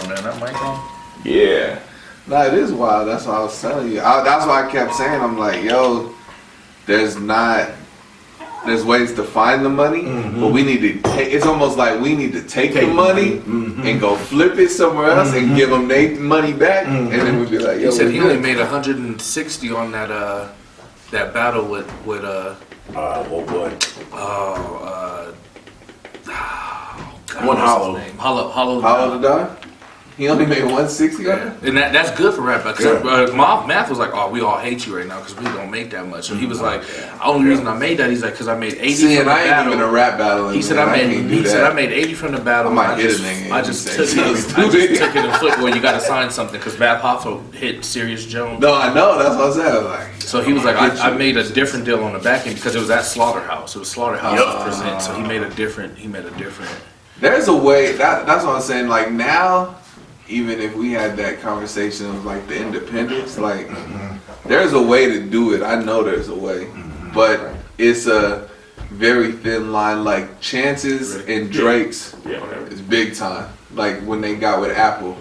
man. That mic on? Yeah. No, it is wild. That's what I was telling you. That's why I kept saying, I'm like, yo, there's ways to find the money, but we need to take, it's almost like we need to take the money and go flip it somewhere else and give them their money back, and then we'd be like, yo, he said he only made 160 on that battle with Oh boy. God, One Hollow. Hollow the Don? He only made 160 on it? And that's good for rap. Because Math was like, oh, we all hate you right now because we don't make that much. So he was like, the only reason I made that, he's like, because I made 80 from the battle. I ain't even a rap battle. He said I made 80 from the battle. I might hit a nigga. I just took it and flipped. Well, you got to sign something because Math also hit Serious Jones. No, I know. That's what I said. Like, so he was like, I made a different deal on the back end because it was at Slaughterhouse. It was Slaughterhouse present. So he made a different. There's a way. That's what I'm saying. Like now, even if we had that conversation of like the independence, like there's a way to do it. I know there's a way, but it's a very thin line. Like Chance's and Drake's is big time. Like when they got with Apple.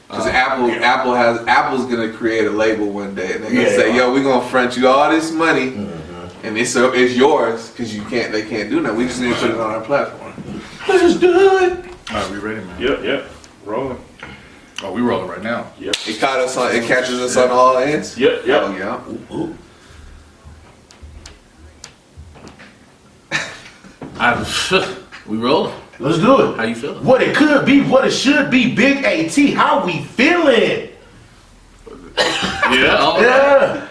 Because Apple's gonna create a label one day, and they're gonna say, "Yo, we gonna front you all this money, and it's yours because they can't do that. We just need to put it on our platform. Let's do it." All right, we ready, man? Yep. Rolling. Oh, we rolling right now. Yep. It catches us on all ends. Yep. Oh yeah. Ooh. We rolling. Let's do it. How you feeling? What it could be, what it should be. Big AT, how we feeling? Yeah.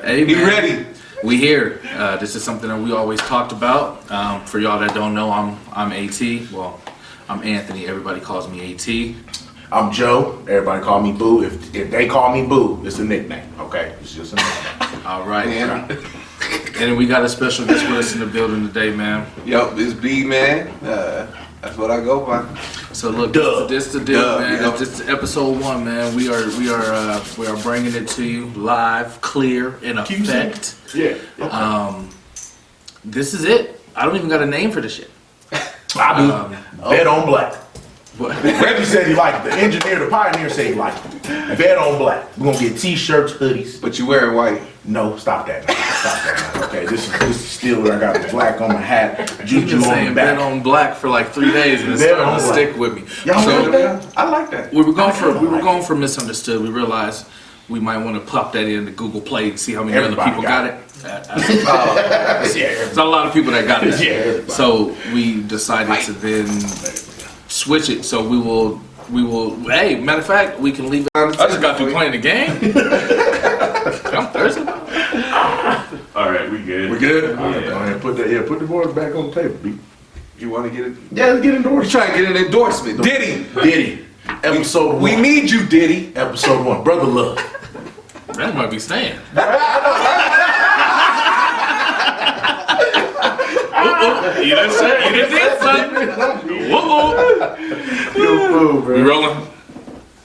Hey, Be man. ready. We here. This is something that we always talked about. For y'all that don't know, I'm AT. Well, I'm Anthony. Everybody calls me AT. I'm Joe. Everybody call me Boo. If they call me Boo, it's a nickname. Okay, it's just a nickname. All right. And then we got a special guest with us in the building today, man. Yo, this B man. That's what I go by. So look, this the deal, man. This is episode 1, man. We are bringing it to you live, clear, in effect. Yeah. This is it. I don't even got a name for this shit. I do. Bet on black. What? Reggie said he liked it. The engineer, the pioneer said he liked it. Bet on black. We're gonna get t-shirts, hoodies. But you wearing white. No, stop that. Man. Okay, this is still where I got the black on my hat. You've been saying bet on black for like 3 days and it's starting to stick with me. Y'all like that? I like that. We were going for misunderstood. We realized we might want to pop that into Google Play and see how many other people got it. There's a lot of people that got it. Yeah, so we decided to then switch it. So we will. Hey, matter of fact, we can leave it. I just got through playing the game. I'm thirsty. All right, we good. We good. All right, go ahead. Put the board back on the table, B. You want to get it? Yeah, let's get endorsed. You trying to get an endorsement? Diddy. Episode 1. We need you, Diddy. Episode 1. Brother Love. That might be staying. You didn't say. You didn't say something. We rolling.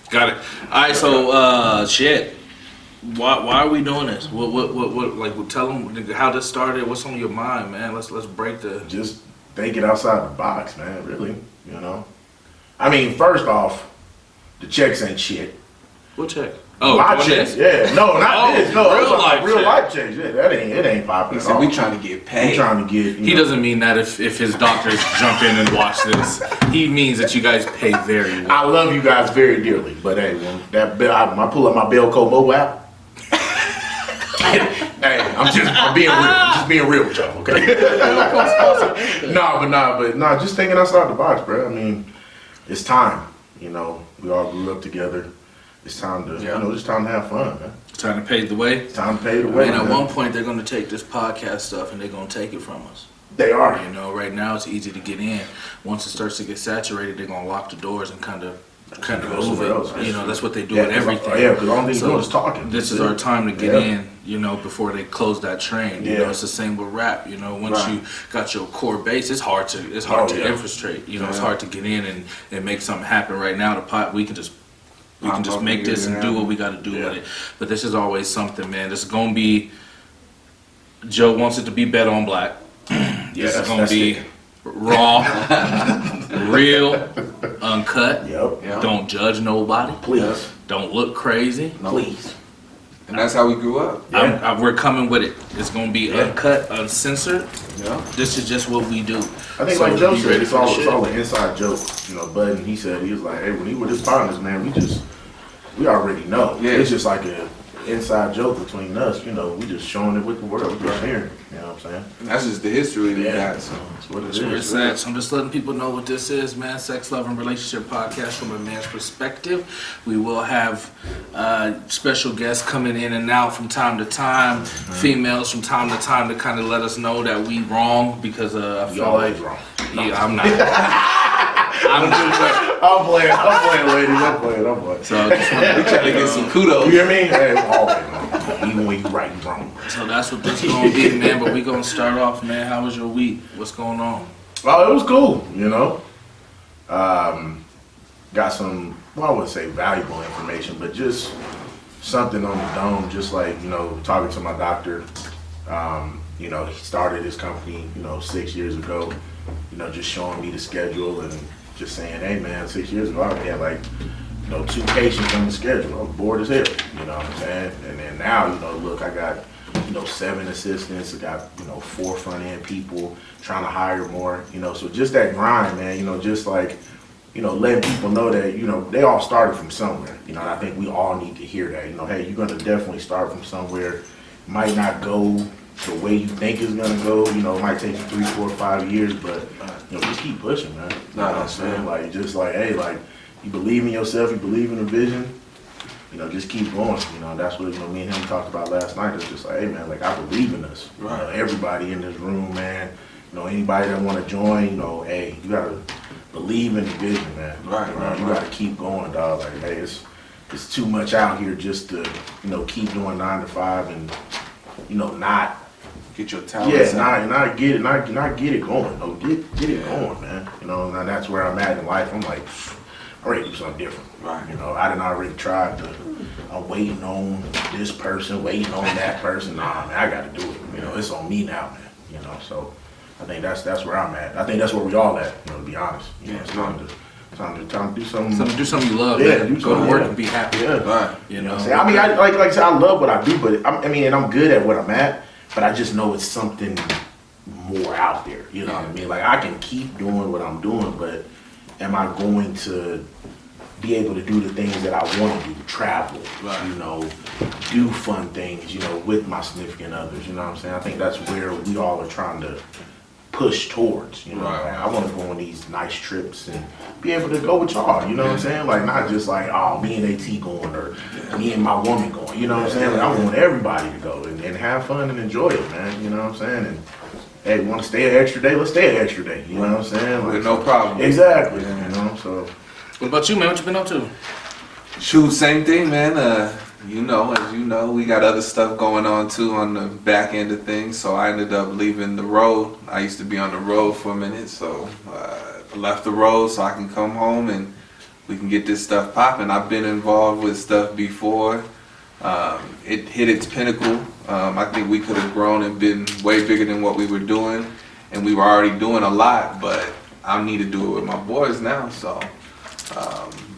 Got it. All right. So shit. Why are we doing this? What like tell them how this started. What's on your mind, man? Let's break the. Just think it outside the box, man. Really, you know. I mean, first off, the checks ain't shit. What check? Oh, my checks. Yeah, no, not this. No, real life checks. Yeah, it ain't popping. He said we trying to get paid. We trying to get. He doesn't mean that if his doctors jump in and watch this. He means that you guys pay very well. I love you guys very dearly, but hey, when that bill, I pull up my Belco mobile app. Hey, I'm being real with y'all, okay? No, just thinking outside the box, bro. I mean, it's time. You know, we all grew up together. It's time to, just time to have fun, man. It's time to pave the way. It's time to pave the way. And at one point, they're going to take this podcast stuff and they're going to take it from us. They are. You know, right now it's easy to get in. Once it starts to get saturated, they're going to lock the doors and kind of move it. You know, that's what they do with everything. Because the only thing you're doing is talking. This is our time to get in, you know, before they close that train. You know, it's the same with rap. You know, once you got your core base, it's hard to infiltrate. You know, it's hard to get in and make something happen. Right now, we can just make this and do what we got to do with it. But this is always something, man. This is gonna be. Joe wants it to be bet on black. This is gonna be raw. Real, uncut. Yep. Don't judge nobody. Please. Don't look crazy. No. Please. And that's how we grew up. Yeah. We're coming with it. It's gonna be uncut, uncensored. Yeah. This is just what we do. I think like Joe said, it's all an inside joke. You know, Bud, he said, he was like, hey, when he with his partners, man, we already know. Yeah. It's just like a inside joke between us. You know, we just showing it with the world. We're just hearing. You know what I'm saying? And that's just the history we got. So that's what it That's where is. it's at. So I'm just letting people know what this is, man. Sex, Love, and Relationship Podcast from a man's perspective. We will have special guests coming in and out from time to time, females from time to time to kind of let us know that we wrong because I feel like wrong. Yeah, I'm not. I'm playing, ladies. I'm playing. So I just wanted We trying to get some kudos. You hear me? Hey, always wrong. Even when you right and wrong. So that's what this is gonna be, man. But we gonna start off, man. How was your week? What's going on? Oh, it was cool. You know, got some. Well, I wouldn't say valuable information, but just something on the dome. Just like, you know, talking to my doctor. You know, he started his company, you know, 6 years ago. You know, just showing me the schedule and just saying, hey man, 6 years ago I had like, you know, 2 patients on the schedule. I was bored as hell, you know what I'm saying? And then now, you know, look, I got, you know, 7 assistants, I got, you know, 4 front end people, trying to hire more, you know, so just that grind, man, you know, just like, you know, letting people know that, you know, they all started from somewhere, you know, and I think we all need to hear that, you know, hey, you're gonna definitely start from somewhere, might not go the way you think it's gonna go, you know, it might take you 3, 4, 5 years, but you know, just keep pushing, man. You know what I'm saying? Like, just like, hey, like, you believe in yourself, you believe in the vision, you know, just keep going. You know, that's what, you know, me and him talked about last night. It's just like, hey man, like, I believe in us. Right. You know, everybody in this room, man. You know, anybody that want to join, you know, hey, you gotta believe in the vision, man. Right. You gotta keep going, dog. Like, hey, it's too much out here just to, you know, keep doing 9 to 5 and, you know, not get your talent. Yeah, not get it going. No, get it going, man. You know, and that's where I'm at in life. I'm like, I'm ready to do something different. Right. You know, I done already tried to. I'm waiting on this person, waiting on that person. Nah, man, I got to do it. You know, it's on me now, man. You know, so I think that's where I'm at. I think that's where we all at. You know, to be honest. You know, it's time to do something. Do something you love. Yeah, man. Go to work and be happy. Yeah, right. You know, I mean, like I said, I love what I do, but and I'm good at what I'm at. But I just know it's something more out there. You know what I mean? Like, I can keep doing what I'm doing, but am I going to be able to do the things that I want to do? Travel, right. You know, do fun things, you know, with my significant others. You know what I'm saying? I think that's where we all are trying to push towards. You know, right. Like, I want to go on these nice trips and be able to go with y'all. You know what I'm saying? Like, not just like, oh, me and AT going or me and my woman going. You know what I'm saying? Like, I want everybody to go and have fun and enjoy it, man. You know what I'm saying? And hey, want to stay an extra day? Let's stay an extra day. You know what I'm saying? Like, no problem. Exactly. Yeah. You know, so. What about you, man? What you been up to? Shoot, same thing, man. You know, as you know, we got other stuff going on too on the back end of things. So I ended up leaving the road. I used to be on the road for a minute, so I left the road so I can come home and we can get this stuff popping. I've been involved with stuff before. It hit its pinnacle. I think we could have grown and been way bigger than what we were doing, and we were already doing a lot. But I need to do it with my boys now. So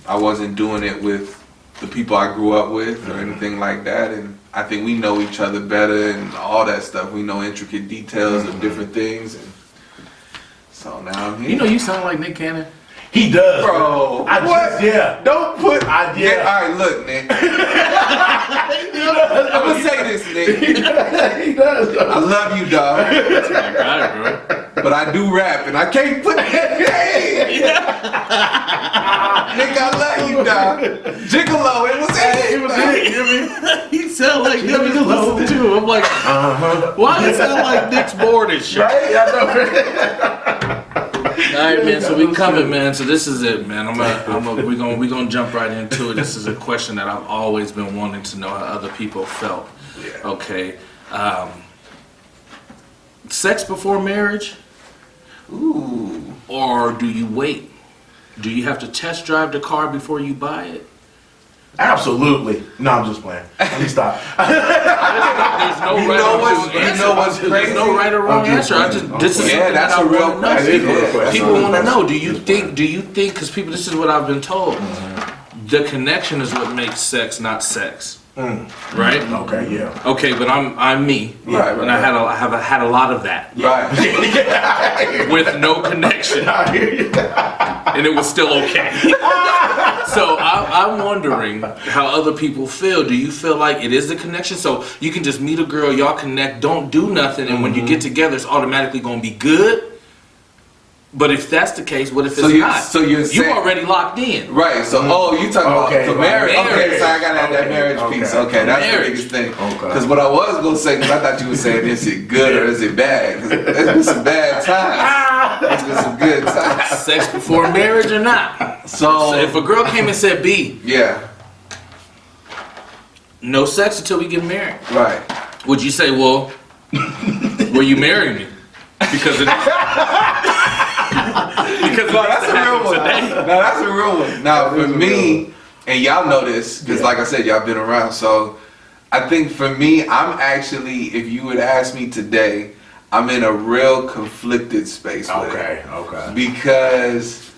I wasn't doing it with the people I grew up with or anything like that, and I think we know each other better and all that stuff. We know intricate details of different things, and so now I'm here. You know, you sound like Nick Cannon. He does, bro. Yeah. Don't put. I did. Yeah, all right, look, Nick. I'm gonna say this, Nick. He does. I love you, dog. Got it, bro. But I do rap, and I can't put that. Nick, I love you, dog. Gigolo, it was it. It was it. You know He sound like him. Just listen to him. I'm like, why does it sound like Nick's board and shit? Right? I know. All right, man. So we coming, man. So this is it, man. We're gonna jump right into it. This is a question that I've always been wanting to know how other people felt. Yeah. Okay. Sex before marriage? Ooh. Or do you wait? Do you have to test drive the car before you buy it? Absolutely. No, I'm just playing. Let me stop. There's no You right know or what's- wrong you answer. know what's There's crazy? no right or wrong I'm just answer. playing. This is Yeah, something that's that a I real wanna know. question. That is a real question. People want to know. Just Do you think? Because people, this is what I've been told. The connection is what makes sex, not sex. Right? Okay, yeah. Okay, but I'm me, Right, and I have had a lot of that Right. with no connection, I hear you. and it was still okay. So I'm wondering how other people feel. Do you feel like it is the connection? So you can just meet a girl, y'all connect, don't do nothing, and when you get together, it's automatically gonna be good. But if that's the case, what if it's not? So you're You saying, already locked in. right? So you talking Okay, about the marriage? right. Okay, so I gotta have that Okay, marriage okay. piece. Okay, that's Marriage. the biggest thing. Okay. Because what I was gonna say, because I thought you were saying, is it good or is it bad? 'Cause there's been some bad times. There's been some good times. Sex before marriage or not? So if a girl came and said, "B, Yeah, no sex until we get married," right. would you say, "Well, will you marry me?" Because it, because No, that's a real one. today. No, that's a real one. Now, for me, and y'all know this, because like I said, y'all been around. So I think for me, I'm actually, if you would ask me today, I'm in a real conflicted space with it. Okay. Because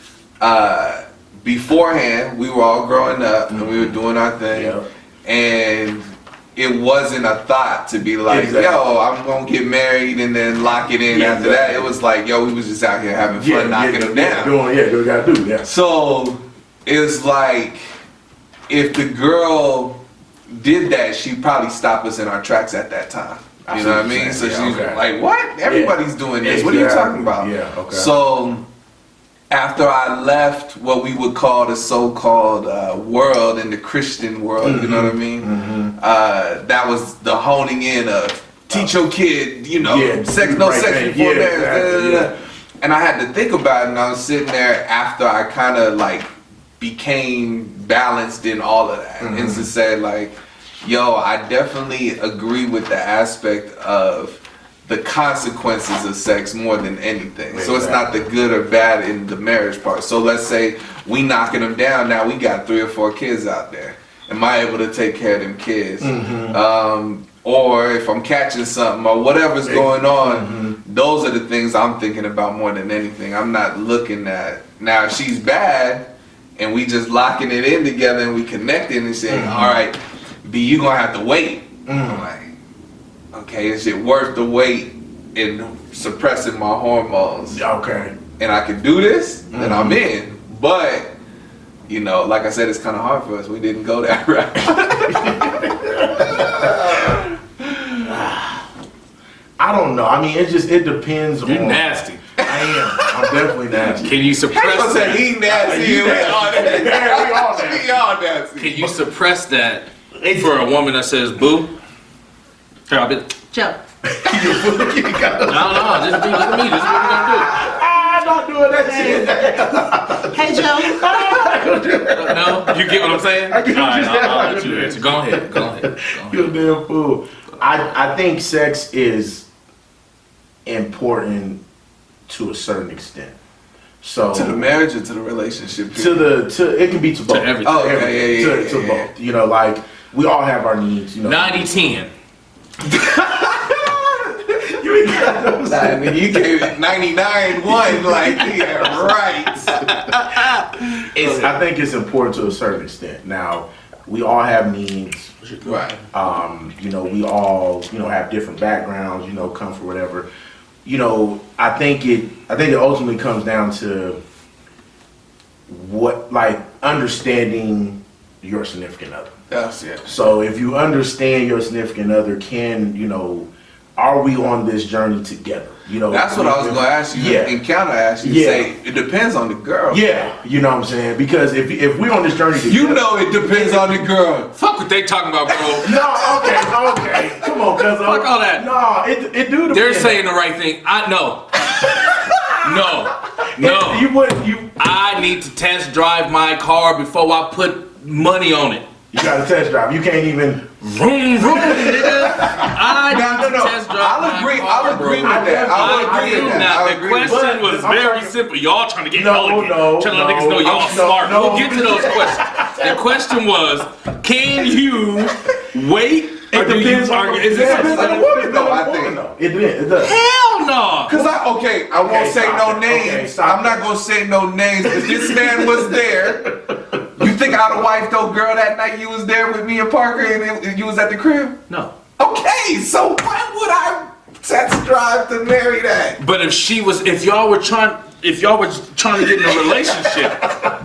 beforehand, we were all growing up and we were doing our thing. Yeah. And it wasn't a thought to be like, Exactly. yo, I'm gonna get married and then lock it in Yeah, after that. exactly. It was like, yo, we was just out here having fun knocking them down. Do what you gotta do, yeah. So it's like, if the girl did that, she'd probably stop us in our tracks at that time. I You see know what what I you're mean? So saying. she's Yeah, okay. like, what? Everybody's doing this. What are you Exactly. talking about? Yeah, okay. So after I left what we would call the so-called world in the Christian world, you know what I mean? That was the honing in of teach your kid, you know, Yeah, sex, do no the right sex thing. before Yeah, marriage. exactly, da, da, da. yeah. And I had to think about it, and I was sitting there after I kind of like became balanced in all of that, and to say like, yo, I definitely agree with the aspect of the consequences of sex more than anything. So it's not the good or bad in the marriage part. So let's say we knocking them down, now we got 3 or 4 kids out there. Am I able to take care of them kids? Or if I'm catching something or whatever's going on, those are the things I'm thinking about more than anything. I'm not looking at, now if she's bad and we just locking it in together and we connecting and saying, all right, B, you gonna have to wait. I'm like, okay, is it worth the wait in suppressing my hormones? Okay. And I can do this, then I'm in. But, you know, like I said, it's kind of hard for us. We didn't go that route. I don't know. I mean, it depends You're on. nasty. I am. I'm definitely nasty. Can you suppress I said that? he nasty. You We nasty. all nasty. Yeah, we all nasty. We all nasty. Can you suppress that for a woman that says, "Boo"? Here, I'll be. Joe. No, just be. Look at me. This is what we're gonna I'm not doing that shit. Hey, Joe. do. No, you get what I'm saying? I get what All right, you're saying. I'll let you answer. Go ahead. You're a damn fool. I think sex is important to a certain extent. So To the marriage or to the relationship? to it can be to both. everything. Oh, okay, yeah, to yeah. both. You know, like we all have our needs. You know, 90-10. You ain't got those. You gave it 99-1, like, yeah, right. I think it's important to a certain extent. Now, we all have needs. Right. You know, we all, you know, have different backgrounds, you know, come from whatever. You know, I think it ultimately comes down to what, like, understanding your significant other. That's it. So if you understand your significant other, are we on this journey together? You know, That's what I was going to ask you. Yeah. In counter ask you, Yeah. say, it depends on the girl. Yeah, you know what I'm saying? Because if we're on this journey together, You know it depends on the girl. Fuck what they talking about, bro. No, okay. Come on, cuz. Fuck all that. No, it do depend. They're saying the right thing. No. You wouldn't. You I need to test drive my car before I put money on it. got a test drive. You can't even. Vroom, vroom, nigga. I need to test drive I'll my agree. car, I'll agree bro. with that. I agree with that. I'll The agree with question that. was But I'm very talking- simple. Y'all trying to get No, elegant. no, Trying to let no, niggas know y'all no, smart. no. We'll get to those questions. The question was, can you wait? It depends on Is this a woman though? I think. It does. Hell no. Cause I won't say no names. I'm not gonna say no names. If this man was there, you think I'd have wifed old girl that night you was there with me and Parker and you was at the crib? No. Okay, so why would I test drive to marry that? But if y'all were trying to get in a relationship,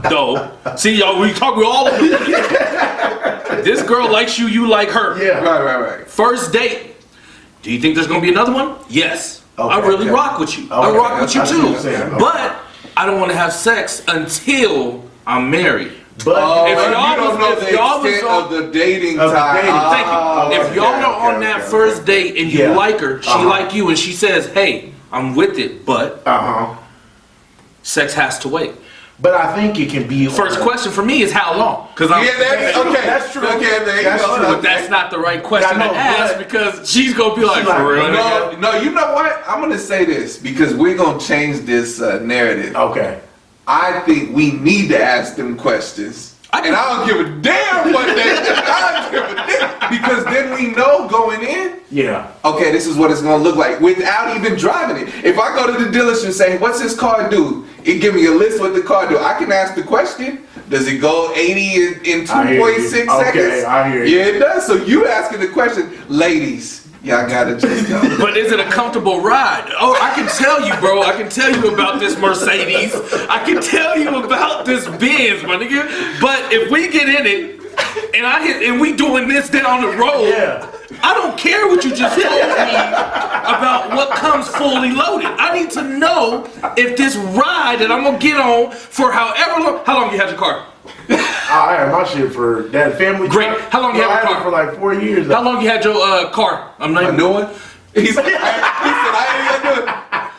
though, see y'all, we all over the This girl likes you, you like her. Yeah. Right. First date. Do you think there's gonna be another one? Yes. Okay, I really rock with you. I rock with you I see what too. you're saying. Okay. But I don't want to have sex until I'm married. But If you don't know the extent of the dating time. Thank you. If y'all are on that first date and you like her, she like you, and she says, "Hey, I'm with it, but sex has to wait." But I think it can be. First question for me is how long? Because That's true. That's true. Okay, there you That's go. true. But that's not the right question I know, to ask but- because she's gonna be like, for real. nigga?" No, you know what? I'm gonna say this because we're gonna change this narrative. Okay. I think we need to ask them questions. And I don't give a damn what they. I don't give a damn because then we know going in. Yeah. Okay, this is what it's gonna look like without even driving it. If I go to the dealership and say, "What's this car do?" It give me a list what the car do. I can ask the question. Does it go 80 in 2.6 seconds? Okay, I hear you. Yeah, it does. So you asking the question, ladies. Y'all gotta just go. But is it a comfortable ride? Oh, I can tell you, bro. I can tell you about this Mercedes. I can tell you about this Benz, my nigga. But if we get in it and we doing this down the road, Yeah. I don't care what you just told me about what comes fully loaded. I need to know if this ride that I'm gonna get on for however long. How long you had your car? I had my shit for that family. Great. Truck. How long you I had your had car? it for like 4 years. How long you had your car? I'm not A even new one? He said, I ain't gonna do it.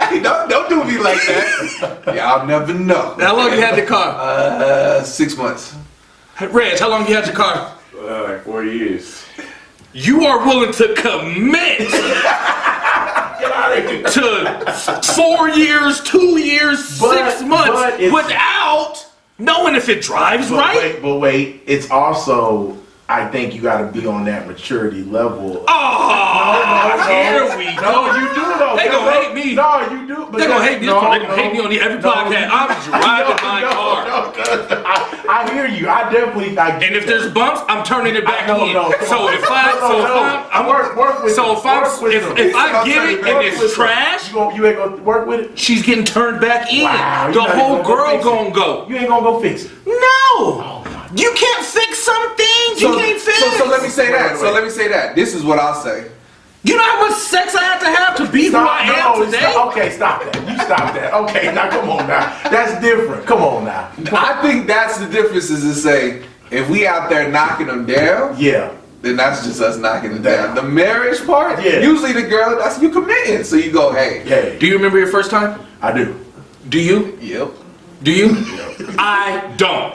Hey, don't do me like that. Y'all never know. How long you had the car? 6 months. Reg, how long you had your car? Like 4 years. You are willing to commit to 4 years, 2 years, 6 months but it's- without knowing if it drives right? But wait, it's also, I think you got to be on that maturity level. Oh, here we go. No, you do though. They gonna hate me. No, you do. They gonna hate me. They gonna hate me on every podcast. I'm driving my car. I hear you. I definitely. And if there's bumps, I'm turning it back in. So if I get it and it's trash, you ain't gonna work with it. she's getting turned back in. Wow, The you're not whole even gonna girl fix it. gonna go. You ain't gonna go fix it. No! You can't fix some things. You can't fix. So let me say that. Wait. So let me say that. This is what I'll say. You know how much sex I have to be who I am today? Okay, stop that. You stop that. Okay, now come on now. That's different. Come on now. I think that's the difference is to say, if we out there knocking them down, Yeah. then that's just us knocking them down. The marriage part, Yeah. usually the girl, that's you committing. So you go, hey. Yeah. Do you remember your first time? I do. Do you? Yep. Do you? I don't.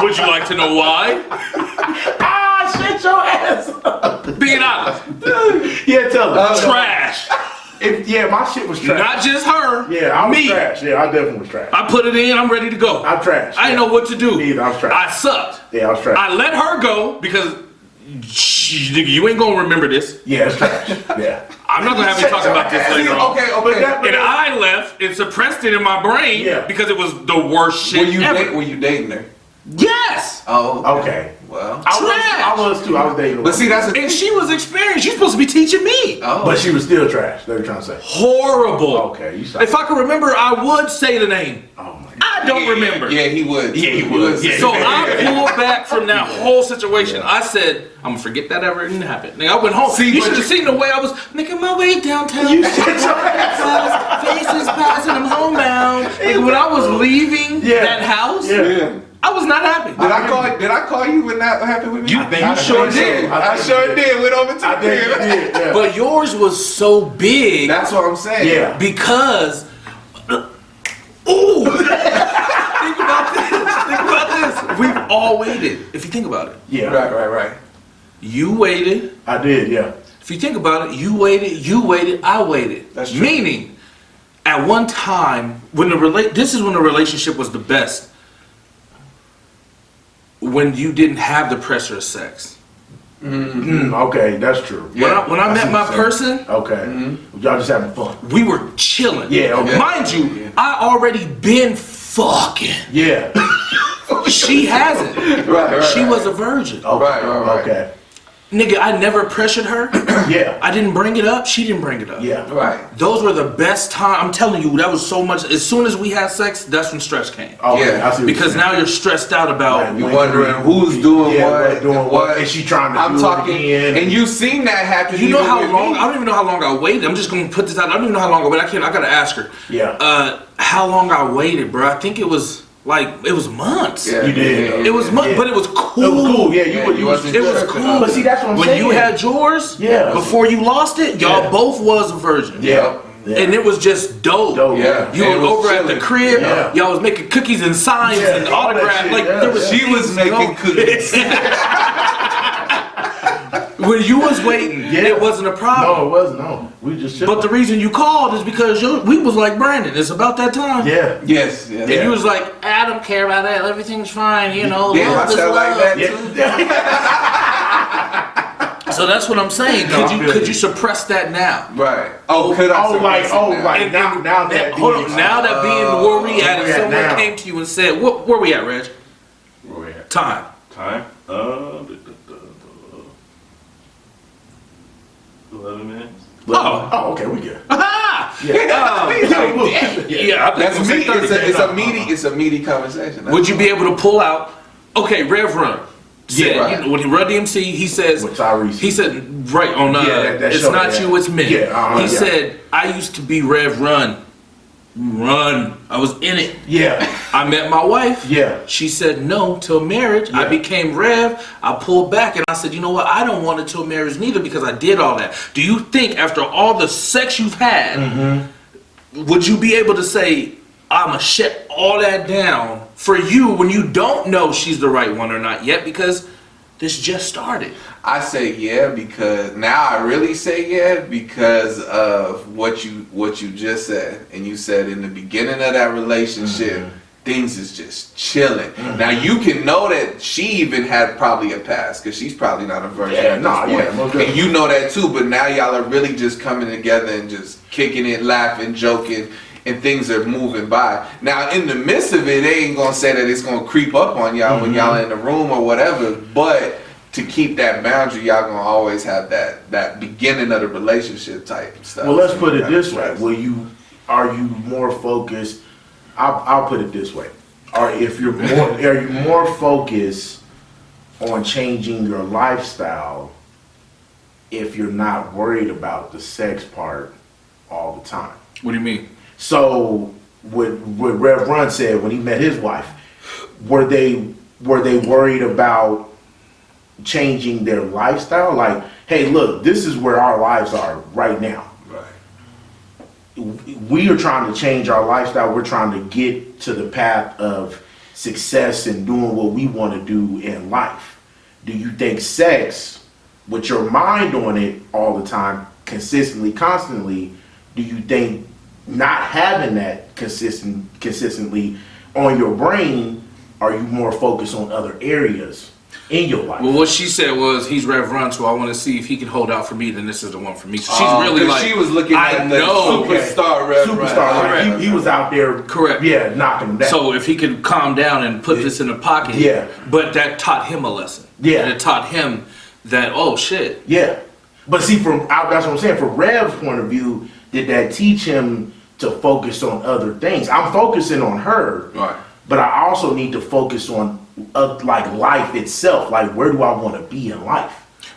Would you like to know why? Ah, shit your ass up. Being honest. Yeah, tell her. Trash. Yeah, my shit was trash. Not just her. Yeah, I was me. trash. Yeah, I definitely was trash. I put it in, I'm ready to go. I'm trash. I didn't know what to do. Me either, I was trash. I sucked. Yeah, I was trash. I let her go because nigga, you ain't gonna remember this. Yeah, it's trash. Yeah. I'm not gonna have you talk about this later on. Okay. And I left and suppressed it in my brain Yeah. because it was the worst shit ever. Were you dating her? Yes! Oh. Okay. Well. I was too. I was dating her. But see, that's the And she was experienced. She's supposed to be teaching me. Oh. But she was still trash. They were trying to say. Horrible. Okay, you stop. If I could remember, I would say the name. Oh my God. I don't remember. Yeah, he would. Yeah, he would. Yeah. So I pulled back from that whole situation. I said, I'm gonna forget that ever even happened. Nigga, I went home. See, you but should have seen the way I was making my way downtown. You shit your ass. Faces passing, I'm homebound. Nigga, when I was leaving that house, Yeah. I was not happy. Did I call you when that happened with me? You sure did. I sure did. Went over to I think you did. Yeah. But yours was so big That's what I'm saying. Yeah. because. Ooh! Think about this. Think about this. We've all waited. If you think about it, Yeah. Right. you waited. I did. Yeah. If you think about it, you waited, I waited. That's true. Meaning, at one time, this is when the relationship was the best. when you didn't have the pressure of sex. Okay, that's true. Yeah. When I met my person, Okay. Y'all just having fun. we were chilling. Yeah, okay. Mind you, I already been fucking. Yeah. She hasn't. Right. She was a virgin. Okay. Right. Okay. Nigga, I never pressured her. Yeah. I didn't bring it up. She didn't bring it up. Yeah. Right. Those were the best time. I'm telling you, that was so much. As soon as we had sex, that's when stress came. Okay. Yeah. I see what Because you're saying. now you're stressed out about. Right. You're wondering who's doing Yeah, what, what. Is she trying to I'm do talking, it again? and you've seen that happen. You know even how with long? me. I don't even know how long I waited. I'm just gonna put this out. I don't even know how long I waited. I gotta ask her. Yeah. How long I waited, bro? I think it was months. Yeah, You did. yeah, It was months, Yeah. but it was cool. It was cool. Yeah, Yeah, you was. It was cool. But see, that's what I'm when saying. you had yours, Yeah. before you lost it, y'all Yeah. both was a virgin. Yeah. Yeah. And it was just dope. Dope. Yeah. You And were it was over at the chilling. crib. Yeah. Y'all was making cookies and signs Yeah, and all that autographs. shit, Like yeah, there was yeah. She was making cookies. When you was waiting, Yeah. it wasn't a problem. No, it wasn't. No, we just. But the reason you called is because we was like, Brandon, it's about that time. Yeah. Yes. And Yeah. you was like, I don't care about that. Everything's fine. You know, Damn, love I is sound like love. that Yeah. So that's what I'm saying. No, I feel Could you. you suppress that now? Right. Oh, could I? suppress it now? like now that. Hold on. Now that being where we at, where if we at someone now. came to you and said, where we at, Reg? Where we at? Time. Time? 11 minutes. Oh, okay, we good. Aha! Yeah. Yeah, I That's was me. gonna say 30. It's a meaty. It's a meaty conversation. Would you be able to pull out? Okay, Rev Run. Said, Yeah, right. you know, when he run DMC, he says, With Tyrese. he said, right on, Yeah, that it's show, not yeah. you, it's me. Yeah, he yeah. said, I used to be Rev Run. I was in it. Yeah. I met my wife. Yeah. She said no till marriage. I Yeah. became Rev. I pulled back and I said, you know what? I don't want it till marriage neither because I did all that. Do you think after all the sex you've had, would you be able to say, I'ma shut all that down for you when you don't know she's the right one or not yet because this just started? I say yeah because now I really say yeah because of what you just said, and you said in the beginning of that relationship things is just chilling. Now you can know that she even had probably a past because she's probably not a virgin Yeah, at nah, this yeah, point, most definitely. and you know that too. But now y'all are really just coming together and just kicking it, laughing, joking. And things are moving by. Now, in the midst of it, they ain't gonna say that it's gonna creep up on y'all when y'all in the room or whatever. But to keep that boundary, y'all gonna always have that beginning of the relationship type stuff. Well, let's put it Kinda this way. stress. Are you more focused? I'll put it this way. Are you more focused on changing your lifestyle if you're not worried about the sex part all the time? What do you mean? So what Rev Run said when he met his wife, were they worried about changing their lifestyle? Like, hey, look, this is where our lives are right now. Right. We are trying to change our lifestyle. We're trying to get to the path of success and doing what we want to do in life. Do you think sex, with your mind on it all the time, consistently, constantly, do you think not having that consistently on your brain, are you more focused on other areas in your life? Well, what she said was, he's Rev Run, so I want to see if he can hold out for me, then this is the one for me. So she's really 'cause like, she was looking I at the know. superstar Rev Run. Superstar, right? Correct. He was out there, Correct. Yeah, knocking him down. So if he could calm down and put this in the pocket, Yeah. But that taught him a lesson. Yeah. And it taught him that, oh shit. Yeah, but see, that's what I'm saying. From Rev's point of view, did that teach him to focus on other things? I'm focusing on her, Right. but I also need to focus on like life itself. Like, where do I want to be in life?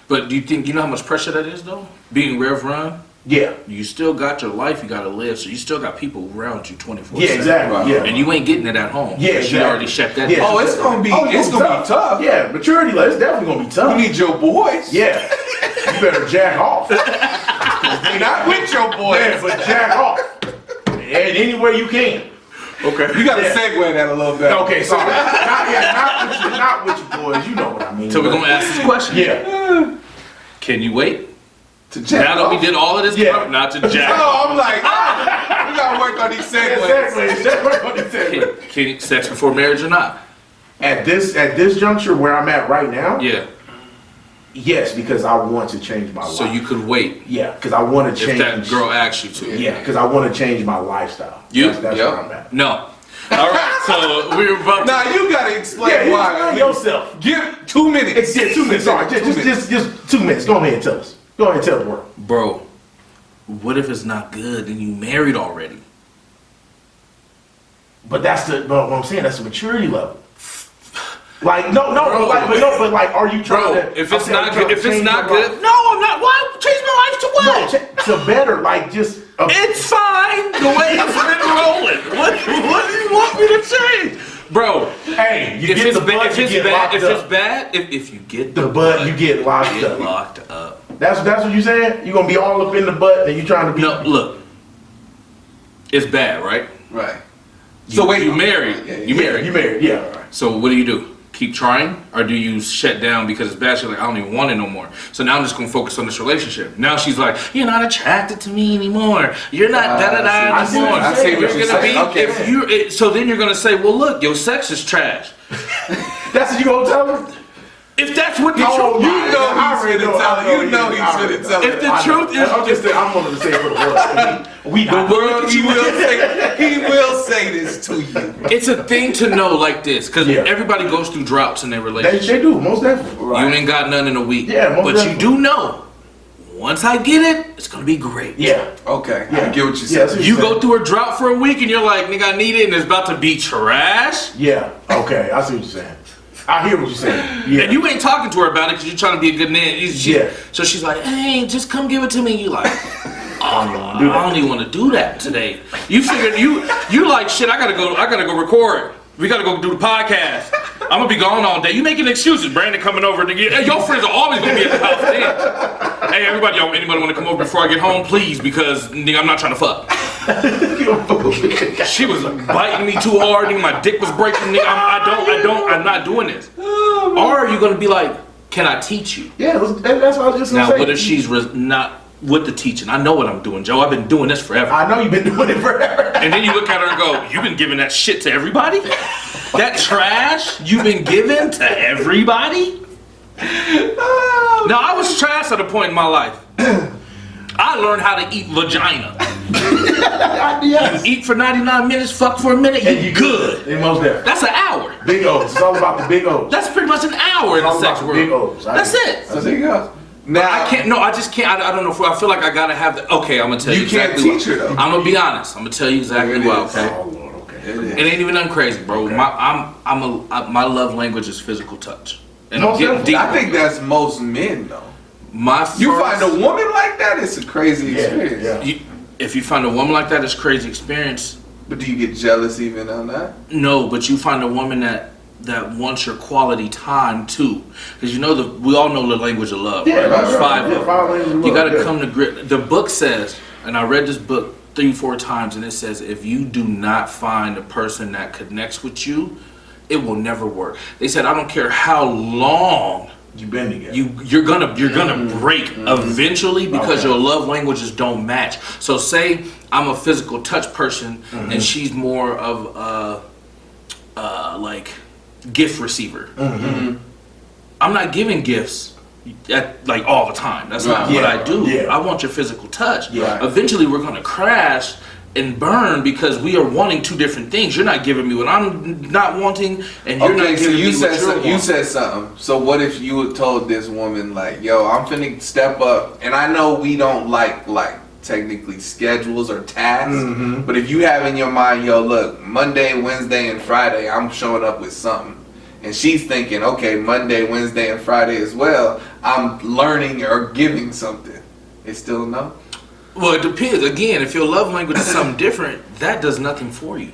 But do you think, you know how much pressure that is though? Being Rev Run, Yeah, you still got your life you gotta live, so you still got people around you 24/7. yeah, exactly. Right. Yeah, And you ain't getting it at home. Yeah, Because she exactly. already shut that Yeah. down. Oh, it's gonna be tough. Yeah, maturity, like, it's definitely gonna be tough. You need your boys. Yeah, you better jack off. Not with your boys. Yeah, but jack off. And any way you can. Okay. You gotta Yeah. segue that a little bit. Okay, sorry. Not with your boys. You know what I mean. So we're but- gonna ask this question. Yeah. Can you wait? To jack Now that we off. did all of this, Yeah. not to jack. Oh, I'm like, we gotta work on these segues. Exactly. Can sex before marriage or not? At this juncture where I'm at right now, Yeah. yes, because I want to change my life. So you could wait Yeah, because I want to change. if that girl asks you to. Yeah, because I want to change my lifestyle. That's Yep. where I'm at. No. All right. So we were about. Now you gotta explain Yeah, why. explain yourself. Give 2 minutes. Yeah, 2 minutes. Sorry, just 2 minutes. Go ahead and tell us. Go ahead and tell the world. Bro, what if it's not good and you married already? But what I'm saying, that's the maturity level. Like no, Bro. but are you trying Bro, to? if it's okay, not are you good, if trying to it's change not your good, life? no, I'm not. Why change my life to what? No, to better, like just. It's fine the way it's been rolling. What do you want me to change, bro? Hey, you If get it's the butt, if you it's get bad, locked if up. it's bad, if you get The butt, you get locked get up. locked up. That's what you saying? You gonna be all up in the butt and you trying to be? No, look, it's bad, right? Right. So wait, you married? Yeah, You Yeah, married? you married? Yeah. So what do? Keep trying, or do you shut down because it's bad? She's like, I don't even want it no more. So now I'm just gonna focus on this relationship. Now she's like, you're not attracted to me anymore. You're not da da da I see what anymore. you're saying. You're I see what gonna you're be saying. if you. So then you're gonna say, well, look, your sex is trash. That's what you gonna tell her? If that's what the Oh, truth. You my know God, I he's already finna know, tell I her. You know know he he's is. finna tell If her. the I truth know. is, I'm just saying, I'm going to say it for the world. We The not. world, he will say this to you. it's a thing to know like this, because Yeah. everybody goes through droughts in their They relationship. do, most definitely. You ain't got none in a week. Yeah, most but definitely. you do know, once I get it, it's gonna be great. Yeah. Okay, Yeah. I get what you Yeah, said. see- You go through a drought for a week and you're like, nigga, I need it, and it's about to be trash. Yeah. Okay, I see what you're saying. I hear what you're saying. Yeah. And you ain't talking to her about it because you're trying to be a good man. Yeah. So she's like, hey, just come give it to me. You like, I don't even want to do that today. You figured you like shit. I gotta go record. We gotta go do the podcast. I'm gonna be gone all day. You making excuses. Brandon coming over. Hey, your friends are always gonna be at the house then. Hey, everybody, anybody want to come over before I get home, please? Because nigga, I'm not trying to fuck. She was biting me too hard. Nigga, my dick was breaking. Nigga, I'm not doing this. Or are you gonna be like, can I teach you? Yeah, that's what I was just gonna Now, say. what if she's not with the teaching? I know what I'm doing, Joe. I've been doing this forever. I know you've been doing it forever. And then you look at her and go, you've been giving that shit to everybody? That trash you've been giving to everybody? Now, I was trash at a point in my life. I learned how to eat vagina. Yes. Eat for 99 minutes, fuck for a minute, And you good. They most definitely. That's an hour. Big O's. It's all about the big O's. That's pretty much an hour in the all sex about the big world. O's. That's it. So there you go. Now I can't. No, I just can't. I don't know. I feel like I gotta have the. Okay, I'm gonna tell you. You can't exactly teach her, though. I'm gonna be honest. I'm gonna tell you exactly It why. is. Okay. Oh Lord, okay. It is. It ain't even nothing crazy, bro. Okay. My love language is physical touch. And I'm Most getting definitely. deep. I think that's most men though. My first, You find a woman like that, it's a crazy Yeah, experience. yeah. if you find a woman like that, it's a crazy experience. But do you get jealous even on that? No, but you find a woman that wants your quality time too, because you know we all know the language of love. Yeah, right? right, There's right. five Yeah, of five them. languages of You love, got to yeah. come to grip. The book says, and I read this book 3-4 times, and it says if you do not find a person that connects with you, it will never work. They said I don't care how long You've been together. you're gonna break eventually because Okay. your love languages don't match. So say I'm a physical touch person and she's more of a like gift receiver. I'm not giving gifts like all the time. That's not what I do. Yeah. I want your physical touch. Yeah. Eventually we're gonna crash and burn because we are wanting two different things. You're not giving me what I'm not wanting, and you're Okay, not so giving you me said what you're wanting. you said something. So what if you had told this woman like, "Yo, I'm finna step up," and I know we don't like technically schedules or tasks, but if you have in your mind, "Yo, look, Monday, Wednesday, and Friday, I'm showing up with something," and she's thinking, "Okay, Monday, Wednesday, and Friday as well, I'm learning or giving something," it's still a no. Well, it depends. Again, if your love language is something different, that does nothing for you.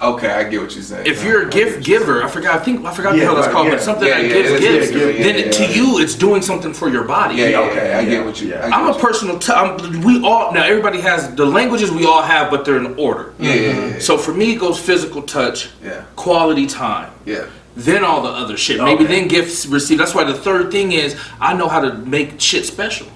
Okay, I get what you're saying. If you're a gift giver, I forgot the Yeah, hell that's right, called, yeah. but something Yeah, that yeah, gives it is, gifts, yeah, then yeah, to yeah. you, it's doing something for your body. yeah, okay, I yeah, get what you. yeah. I get I'm what a you- personal. We all now. Everybody has the languages we all have, but they're in order. Yeah. So for me, it goes physical touch, Yeah. quality time, Yeah. then all the other shit. Maybe Okay. then gifts received. That's why the third thing is I know how to make shit special.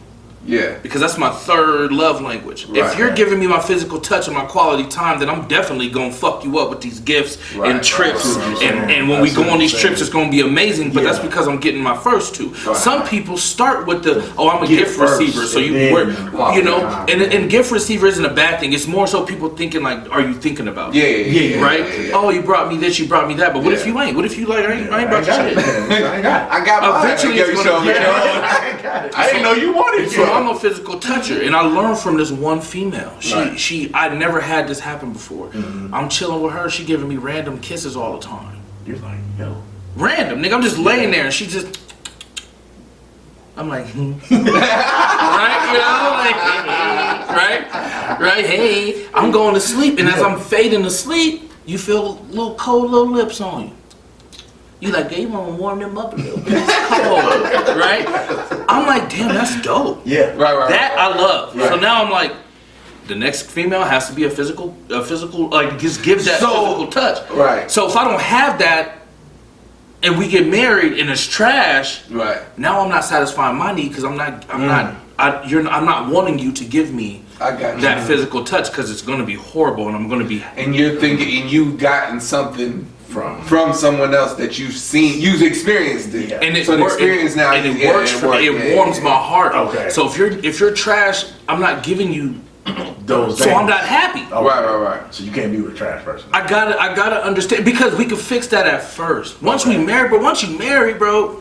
Yeah. Because that's my third love language. Right, if you're right. giving me my physical touch and my quality time, then I'm definitely gonna fuck you up with these gifts and trips. And when we go on these trips, it's gonna be amazing. But that's because I'm getting my first two. Right. Some people start with the I'm a gift receiver, so and gift receiver isn't a bad thing. It's more so people thinking like, are you thinking about? Yeah. Right? Oh, you brought me this, you brought me that. But what if you ain't? What if you like I ain't brought you shit? I got mine. Eventually it's gonna I didn't know you wanted So to. I'm a physical toucher, and I learned from this one female. I never had this happen before. I'm chilling with her. She giving me random kisses all the time. You're like, yo. Random, nigga. I'm just laying there, and she just. I'm like, right, you know, like, right. Hey, I'm going to sleep, and as I'm fading to sleep, you feel little cold little lips on you. You like, hey, you want to warm them up a little bit? It's cold, right? I'm like, damn, that's dope. Yeah. Right. That I love. Right. So now I'm like, the next female has to be a physical, like just give that physical touch. Right. So if I don't have that, and we get married and it's trash, Right. now I'm not satisfying my need because I'm not wanting you to give me I got you. that physical touch because it's going to be horrible and I'm going to be. And you're thinking, and you've gotten something from someone else that you've seen, you've experienced it. Yeah. And it so the experience now, and it works for me. It warms my heart. Okay. So if you're trash, I'm not giving you those. so I'm not happy. Okay. Right. So you can't be with a trash person. I gotta understand because we could fix that at first. Once we marry, but once you marry, bro,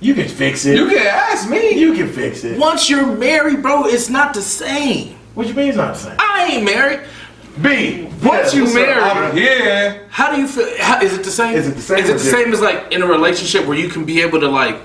You can fix it. You can ask me. You can fix it. once you're married, bro, it's not the same. What you mean it's not the same? I ain't married. B. Once you marry, I'm here. how do you feel? Is it the same? Is it the same Is it or the same as like in a relationship where you can be able to like,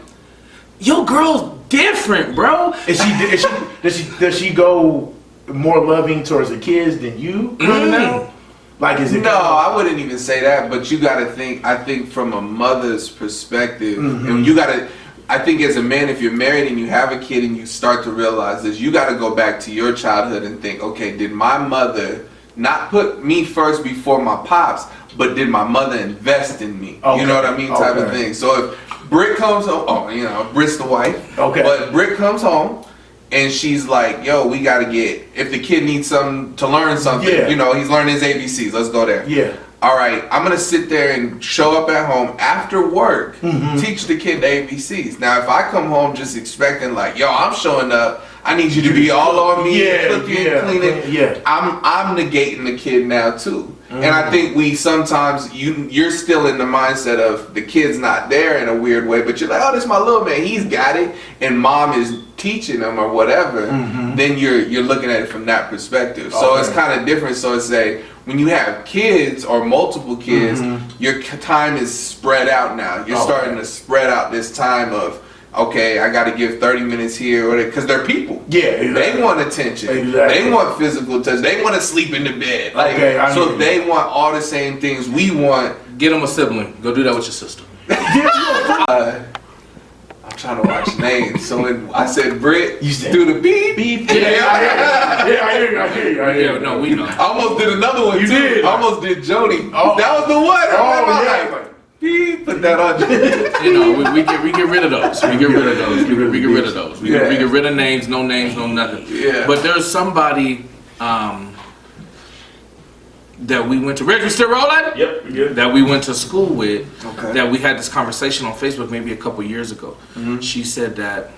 your girl's different, bro. Does she go more loving towards the kids than you now? Like, is it? No, I wouldn't even say that. But you got to think. I think from a mother's perspective, and you got to. I think as a man, if you're married and you have a kid and you start to realize this, you got to go back to your childhood and think, okay, did my mother not put me first before my pops, but did my mother invest in me? Okay. You know what I mean, type of thing. So if Britt comes home, Britt's the wife. Okay. But Britt comes home. And she's like, yo, we got to get, if the kid needs something to learn something, he's learning his ABCs, let's go there. Yeah. All right, I'm going to sit there and show up at home after work, teach the kid the ABCs. Now, if I come home just expecting like, yo, I'm showing up, I need you to be all on me, cooking, cleaning. Yeah. I'm negating the kid now too. And I think we sometimes, you're still in the mindset of the kid's not there in a weird way, but you're like, oh, this is my little man, he's got it, and mom is teaching him or whatever. Then you're looking at it from that perspective. So it's kind of different. So it's when you have kids or multiple kids, your time is spread out now. You're starting to spread out this time of, okay, I got to give 30 minutes here, because they're people. Yeah, exactly. They want attention. Exactly. They want physical touch. They want to sleep in the bed. So they want all the same things we want. Get them a sibling. Go do that with your sister. I'm trying to watch names. So I said Britt. You said do the beep. Beep. Yeah, I hear you. No, we know. I almost did another one You too. did. I almost did Jody. Oh. That was the one. Oh, Beep. Put that on. We get rid of those. We get rid of those. We get rid of those. We get rid of names, no nothing. Yeah. But there's somebody that we went to. Reg, we still rolling? Yep, we good. That we went to school with. Okay. That we had this conversation on Facebook maybe a couple years ago. She said that,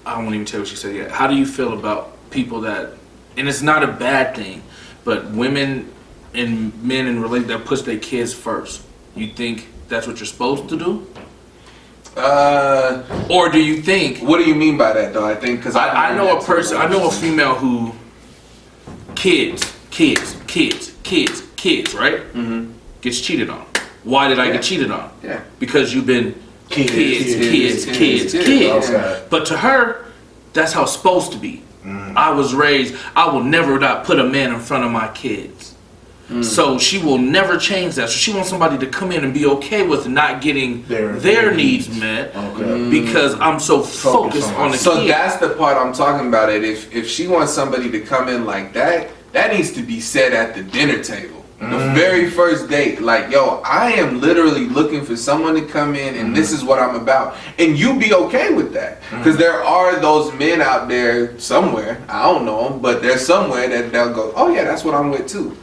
I won't even tell you what she said yet. How do you feel about people that, and it's not a bad thing, but women and men in relation that push their kids first? You think that's what you're supposed to do? Or do you think? What do you mean by that, though? I think because I know a person. I know a female who kids, right? Gets cheated on. Why did I get cheated on? Yeah. Because you've been kids. Okay. But to her, that's how it's supposed to be. I was raised. I will never not put a man in front of my kids. So she will never change that. So she wants somebody to come in and be okay with not getting their needs met because I'm so focused on the kid. So that's the part I'm talking about. If she wants somebody to come in like that, that needs to be said at the dinner table. The very first date, like, yo, I am literally looking for someone to come in and this is what I'm about. And you be okay with that. Because there are those men out there somewhere, I don't know them, but there's somewhere that they'll go, oh yeah, that's what I'm with too.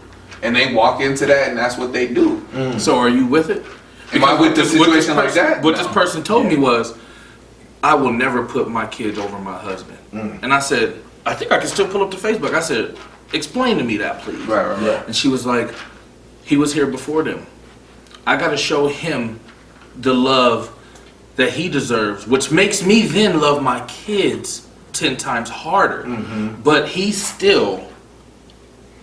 And they walk into that and that's what they do. So are you with it? Am I with the situation like that? What this person told me was, I will never put my kids over my husband. And I said, I think I can still pull up the Facebook. I said, explain to me that, please. Right. And she was like, he was here before them. I got to show him the love that he deserves, which makes me then love my kids 10 times harder. But he's still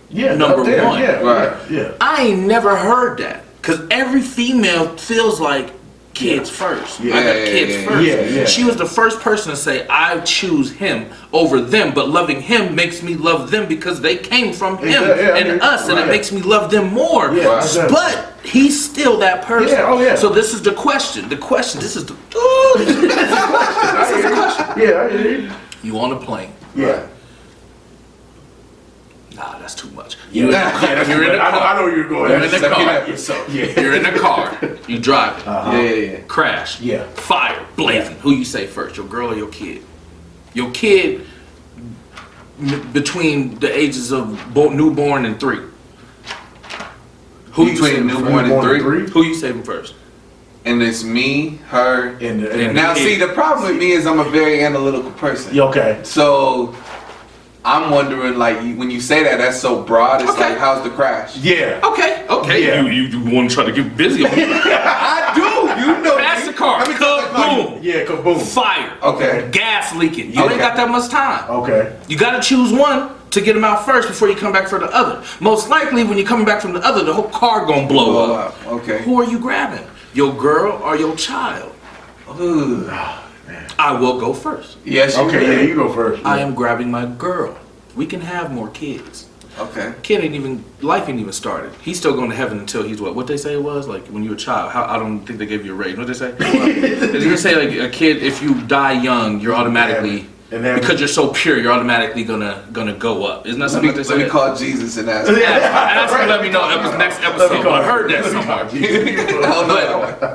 number one. Yeah. I ain't never heard that. Because every female feels like kids first. I got kids first. She was the first person to say, I choose him over them, but loving him makes me love them because they came from him and us, and it makes me love them more. But he's still that person. So this is the question. This is the question. You on a plane. Nah, that's too much. You're in the car. I know where you're going. You're in the car. You're in the car. You driving. Crash. Fire. Blazing. Who you say first? Your girl or your kid? Your kid between the ages of newborn and 3. Who you saving newborn and 3? Who you saving first? And it's me, her, and now see, the problem with me is I'm a very analytical person. Okay. So I'm wondering, like, when you say that, that's so broad. It's like, how's the crash? Okay. You want to try to get busy on it? I do. You know. Pass the car. Kaboom. Kaboom. Fire. Okay. Gas leaking. You ain't got that much time. Okay. You got to choose one to get them out first before you come back for the other. Most likely, when you're coming back from the other, the whole car gonna blow up. Okay. Who are you grabbing? Your girl or your child? Ooh. I will go first. Yes. You go first. I am grabbing my girl. We can have more kids. Okay. Life ain't even started. He's still going to heaven until he's what they say it was? Like when you were a child. I don't think they gave you a raise. What they say? They say like a kid, if you die young, you're automatically, because you're so pure, you're automatically gonna go up. Isn't that something they say? Let me call Jesus and ask. Ask him, let me know. That was next episode. But I heard that somewhere.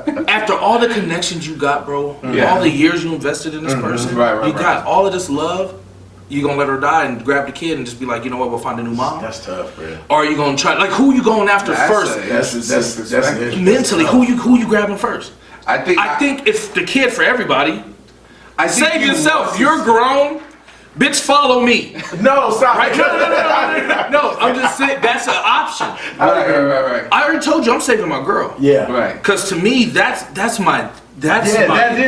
But after all the connections you got, bro, all the years you invested in this person, you got all of this love. You gonna let her die and grab the kid and just be like, you know what, we'll find a new mom? That's tough, bro. Or are you gonna try, like, who you going after first? That's mentally, who you grabbing first? I think it's the kid for everybody. Save yourself. You're grown. Bitch, follow me. No, stop. Right? No, I'm just saying that's an option. Right. I already told you I'm saving my girl. Yeah. Right. Because to me, that is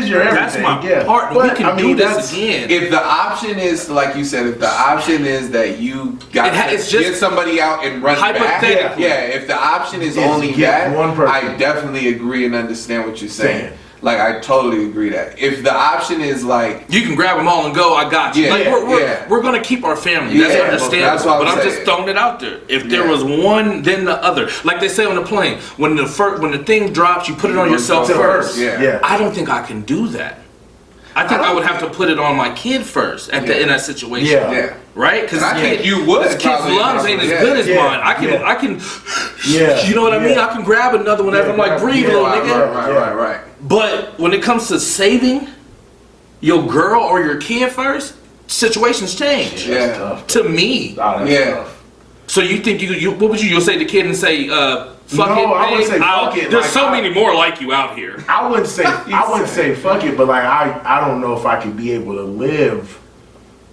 your everything. That's my partner. But, we can do this again. If the option is, like you said, if the option is that you got to get somebody out and run back, if the option is only that, I definitely agree and understand what you're saying. Like, I totally agree that. If the option is like, you can grab them all and go, I got you. We're going to keep our family. That's understandable. But I'm just throwing it out there. If there was one, then the other. Like they say on the plane, when the thing drops, you put it on yourself first. I don't think I can do that. I think I would have to put it on my kid first in that situation. Right? Because I think you would. This kid's lungs ain't as good as mine. I can. You know what I mean? I can grab another one. I'm like, breathe, little nigga. Right. But when it comes to saving your girl or your kid first, situations change. To me. So you think what would you'll say to the kid and say, fuck it? I wouldn't say fuck it. There's so many more like you out here. I wouldn't say fuck it, but like I don't know if I could be able to live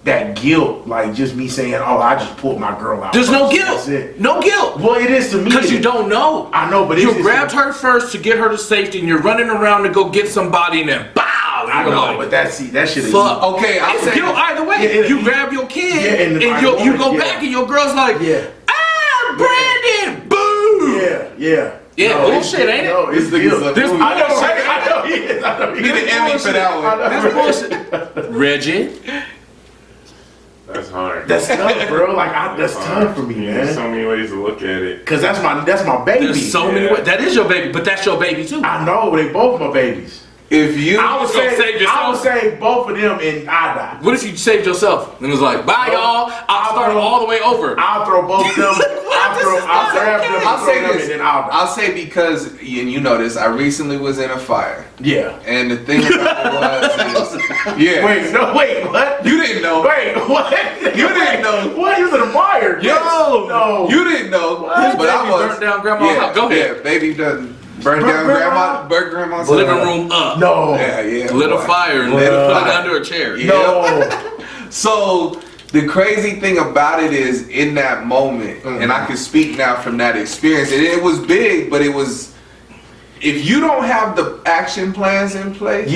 that guilt, like just me saying, oh, I just pulled my girl out. There's first. no guilt. That's it. No guilt. Well, it is to me. Because you don't know. I know, but you grabbed her first to get her to safety, and you're running around to go get somebody, and then bow. I know, but that shit is fuck. Okay, it's guilt either way. You grab your kid, and you go back, and your girl's like, Brandon, boo. Yeah, no, bullshit, ain't it? No, it's guilt. I know he is. Get an Emmy for that one. This bullshit. Reggie. That's hard. That's tough, bro. Like that's tough for me, man. There's so many ways to look at it. Cause that's my baby. There's so many ways. That is your baby, but that's your baby too. I know, they both my babies. If you, I would save both of them and I die. What if you saved yourself and was like, bye y'all, I'll start all the way over. I'll throw both of them. I'll I'll say this. I'll say because, and you know this, I recently was in a fire. Yeah. And the thing about it was, yeah. Wait, what? You didn't know. Wait, what? You didn't know. What? You was in a fire? Yes. No. You didn't know. What? But I was. Burnt down grandma's house. Go ahead. Yeah, baby done burnt down grandma's Living room up. No. Yeah. Lit a boy. fire and Lit a put it fire. under a chair. Yeah. No. So the crazy thing about it is in that moment, and I can speak now from that experience, and it was big, but it was, if you don't have the action plans in place,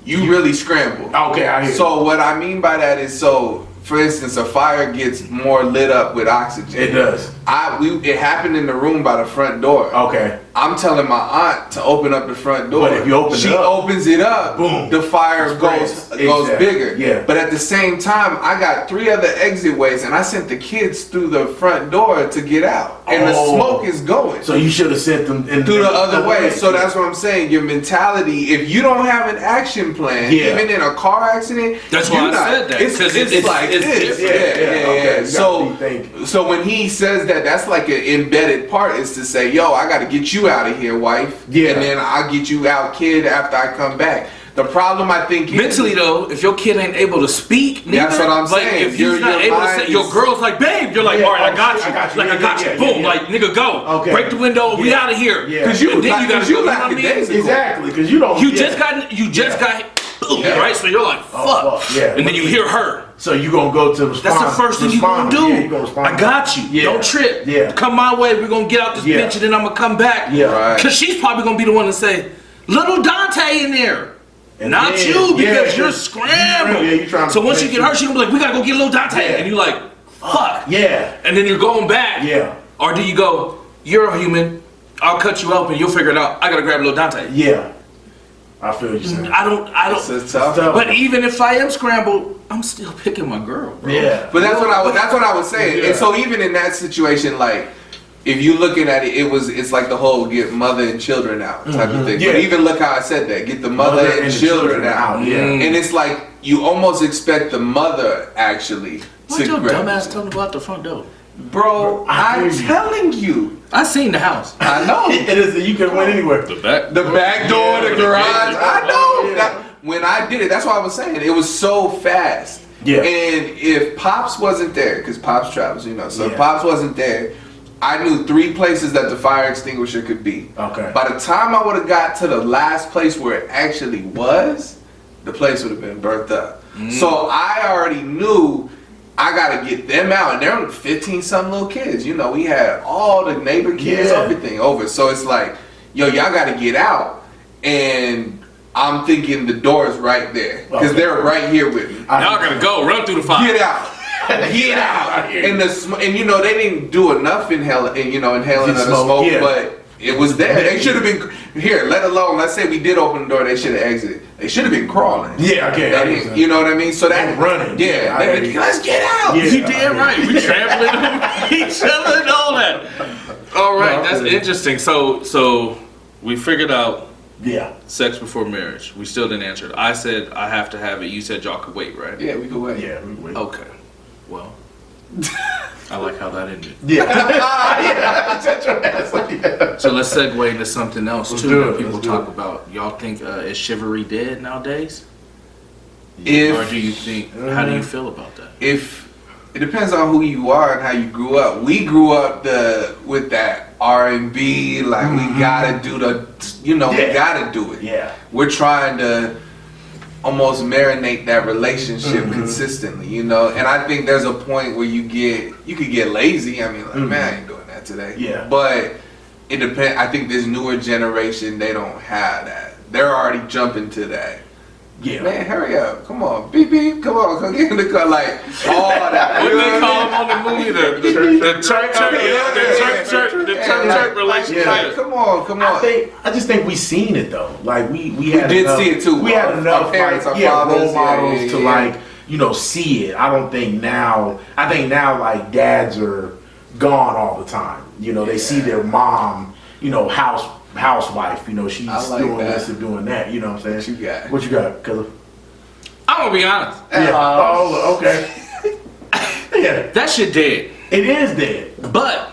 you really scramble. Okay, I hear you. So what I mean by that is, so for instance, a fire gets more lit up with oxygen. It does. It happened in the room by the front door. Okay. I'm telling my aunt to open up the front door. But if you open it she up, opens it up, boom, the fire goes Exactly. bigger. Yeah. But at the same time, I got 3 other exit ways, and I sent the kids through the front door to get out, and the smoke is going. So you should have sent them through the other way. So that's what I'm saying. Your mentality, if you don't have an action plan, even in a car accident, that's why I said that. It's like this. Okay. So when he says that, that's like an embedded part, is to say, yo, I got to get you out of here, wife. Yeah. And then I'll get you out, kid, after I come back. The problem, I think, mentally though, if your kid ain't able to speak, that's what I'm saying. If you're not able to say, your girl's like, babe, you're like, all right, I got you. Like, I got you. Boom, like, nigga, go. Okay. Break the window. We out of here. Because you got to, you know what I mean? Exactly. Because you don't. You just got, boom, right? So you're like, fuck. Yeah. And then you hear her. So you gonna go to respond. That's the first thing you gonna do. Yeah, you gonna respond. I got you. Yeah. Don't trip. Yeah. Come my way. We're gonna get out this bitch and then I'm gonna come back. Yeah. Right. Cause she's probably gonna be the one to say, little Dante in there. And not then, you, because you're scrambled. Yeah, you trying to so once you get her, she gonna be like, we gotta go get little Dante. Yeah. And you like, fuck. Yeah. And then you're going back. Yeah. Or do you go, you're a human, I'll cut you open, you'll figure it out. I gotta grab little Dante. Yeah. I feel you saying. I don't. It's tough. But even if I am scrambled, I'm still picking my girl, bro. Yeah. But that's what I was saying. And so even in that situation, like, if you looking at it, it's like the whole get mother and children out type of thing. Yeah. But even look how I said that, get the mother and children out. Yeah. And it's like you almost expect the mother actually Why'd your grab dumbass it. tell me about the front door? Bro, I'm telling you. I seen the house. I know. It is. You can win anywhere. The back. The back door, the garage. I know. Yeah. That, when I did it, that's what I was saying. It was so fast. Yeah. And if Pops wasn't there, because Pops travels, you know, so if Yeah. Pops wasn't there, I knew 3 places that the fire extinguisher could be. Okay. By the time I would have got to the last place where it actually was, the place would have been burnt up. So I already knew I gotta get them out, and they're 15-something little kids. You know, we had all the neighbor kids, everything over. So it's like, yo, y'all gotta get out. And I'm thinking the door is right there, because they're right here with me. Y'all gotta go. Run through the fire. Get out. Get out. And you know, they didn't do enough inhaling of the smoke, but it was there. They should have been here, let alone, let's say we did open the door, they should have exited. They should have been crawling. Yeah, okay. They didn't, you know what I mean? So that running. Yeah. Let's get out. Yeah. You did right. We trampling on each other and all that. All right, that's interesting. So we figured out sex before marriage. We still didn't answer it. I said I have to have it. You said y'all could wait, right? Yeah, we could wait. Yeah, we wait. Okay. Well, I like how that ended. So let's segue into something else too that people talk about. Y'all think is chivalry dead nowadays? Or do you think? How do you feel about that? If it depends on who you are and how you grew up. We grew up with that R&B, like we gotta do we gotta do it. Yeah. We're trying to almost marinate that relationship consistently, you know. And I think there's a point where you could get lazy. I mean, like, man, I ain't doing that today. Yeah. But it depends. I think this newer generation, they don't have that. They're already jumping to that. Yeah. Man, hurry up. Come on. Beep, beep. Come on. Come get in the car. Like, all that. What do they call him on the movie? The church relationship. Yeah. Come on. I just think we seen it though. Like we did enough, see it too. We had enough our parents, like, our fathers, role models to like see it. I don't think now. I think now like dads are gone all the time. You know, they see their mom. You know, housewife. You know, she's like doing that. this and doing that. You know what I'm saying? What you got? What you got, Killer? I'm gonna be honest. Yeah. Oh, okay. Yeah. That shit dead. It is dead. But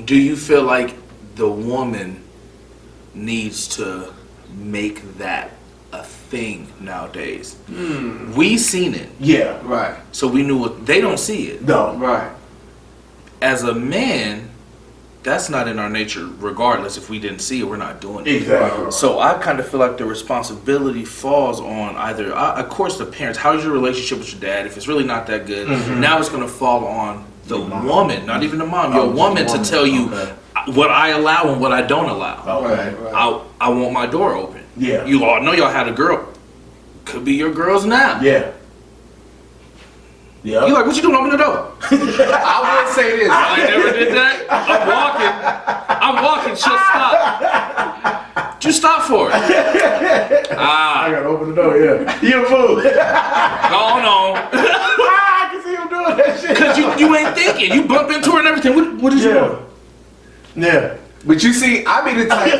Do you feel like the woman needs to make that a thing nowadays? We seen it, Yeah. Right. so we knew what they don't see it. No. Right. As a man, that's not in our nature. Regardless, if we didn't see it, we're not doing it. Exactly. So I kind of feel like the responsibility falls on either, of course, the parents. How's your relationship with your dad? If it's really not that good, now it's going to fall on the woman, not even the mom. Your woman to tell you what I allow and what I don't allow. Okay. Right. I want my door open. Yeah. You all know y'all had a girl. Could be your girls now. Yeah. Yeah. You like, what you doing? Open the door. I would say this. I never did that. I'm walking. She'll stop. Just stop for it. I gotta open the door. Yeah. You a fool. Go on. I can see him doing that shit. Cause you ain't thinking. You bump into her and everything. What is you doing? Yeah. But you see, I be the type.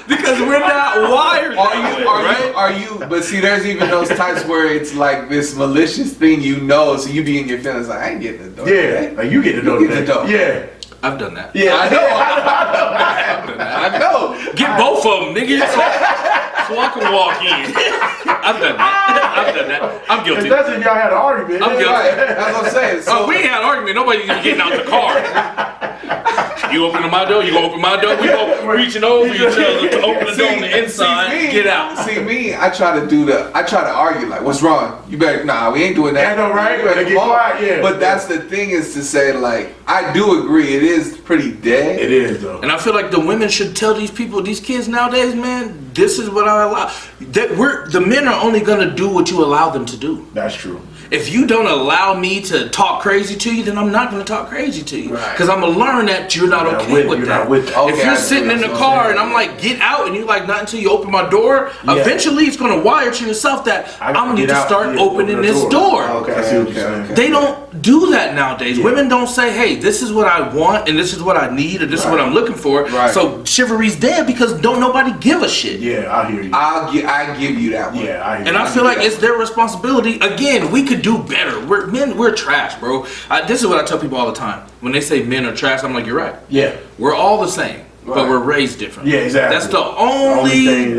Because we're not wired. Are you? But see, there's even those types where it's like this malicious thing, so you be in your feelings like, I ain't getting the door. Yeah. Like you get the door. You get the door. Yeah. I've done that. Yeah. I know. Get both of them, nigga. So I can walk in. I've done that. I'm guilty. That's if y'all had an argument. I'm guilty. Right. That's what I'm saying. So, Oh, we ain't had an argument. Nobody's even getting out the car. You open my door, you gonna open my door. We both reaching over each other to open the door on the inside. Get out. See me, I try to argue like, what's wrong? You better, we ain't doing that. I know, right? You better Get quiet, yeah. But that's the thing is to say like, I do agree, it is pretty dead. It is though. And I feel like the women should tell these people, these kids nowadays, man, this is what I allow. The men are only gonna do what you allow them to do. That's true. If you don't allow me to talk crazy to you, then I'm not going to talk crazy to you. Right. Because I'm going to learn that you're not okay with that. Okay, if you're sitting in the car and I'm like, get out, and you like, not until you open my door, eventually it's going to wire to yourself that I'm going to need to start opening this door. Okay, I see what you're saying. They don't do that nowadays. Yeah. Women don't say, hey, this is what I want, and this is what I need, or this is what I'm looking for. Right. So chivalry's dead because don't nobody give a shit. Yeah, I hear you. I give you that one. Yeah, I hear And you. I feel like it's their responsibility. Again, we could do better. We're trash, bro. This is what I tell people all the time. When they say men are trash, I'm like, you're right. Yeah. We're all the same, but Right. we're raised different. Yeah, exactly. That's the only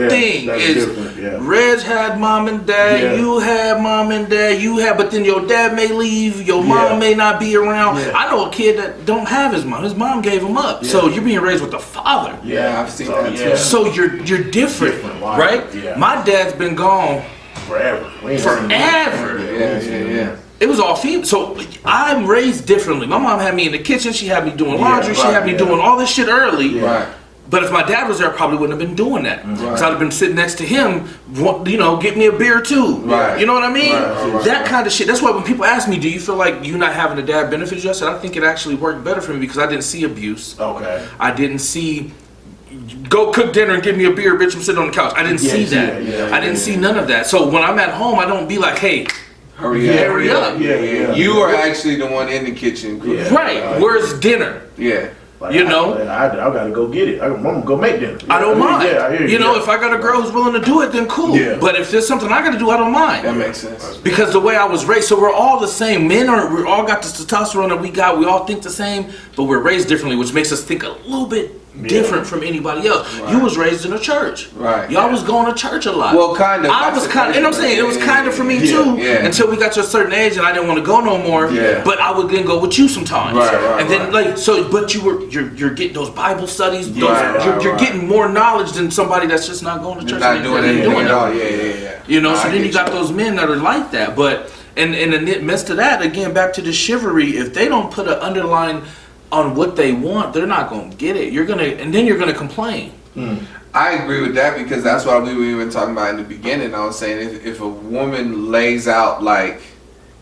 thing that's is different, yeah. Reg had mom and dad, Yeah. you had mom and dad, but then your dad may leave, your Yeah. mom may not be around. Yeah. I know a kid that don't have his mom. His mom gave him up. So you're being raised with a father. Yeah, I've seen that too. So you're different, Wow. right? Yeah. My dad's been gone Forever. We ain't seen forever. Yeah. It was all female. So I'm raised differently. My mom had me in the kitchen. She had me doing laundry. She had me doing all this shit early. Right. But if my dad was there, I probably wouldn't have been doing that. Because Right. I'd have been sitting next to him, get me a beer too. Right. You know what I mean? Right. That kind of shit. That's why when people ask me, do you feel like you not having a dad benefits you? I said, I think it actually worked better for me because I didn't see abuse. Okay. I didn't see go cook dinner and give me a beer, bitch, I'm sitting on the couch. I didn't see that. I didn't see none of that. So when I'm at home, I don't be like, hey, Hurry up. Yeah. You are actually the one in the kitchen cooking. Yeah. right, where's dinner? Yeah. Like, You know? I gotta go get it. I'm gonna go make dinner. I don't mind. Yeah, I hear you know, if I got a girl who's willing to do it, then cool. Yeah. But if there's something I got to do, I don't mind. That makes sense. Because the way I was raised, so we're all the same. We all got this testosterone that we got. We all think the same, but we're raised differently, which makes us think a little bit different from anybody else. Right. You was raised in a church. Right. Y'all was going to church a lot. Well, kind of. I was kind of, and I'm saying it was kind of for me too, Yeah. until we got to a certain age and I didn't want to go no more. Yeah. But I would then go with you sometimes. Right, and then but you're getting those Bible studies. Right, You're getting more knowledge than somebody that's just not going to church. Not and doing ain't anything at all. it. Yeah. You know, No, so I then get you got those men that are like that. But in the midst of that, again, back to the chivalry, if they don't put an underline on what they want, they're not gonna get it. Then you're gonna complain. I agree with that because that's what we were even talking about in the beginning. I was saying if a woman lays out like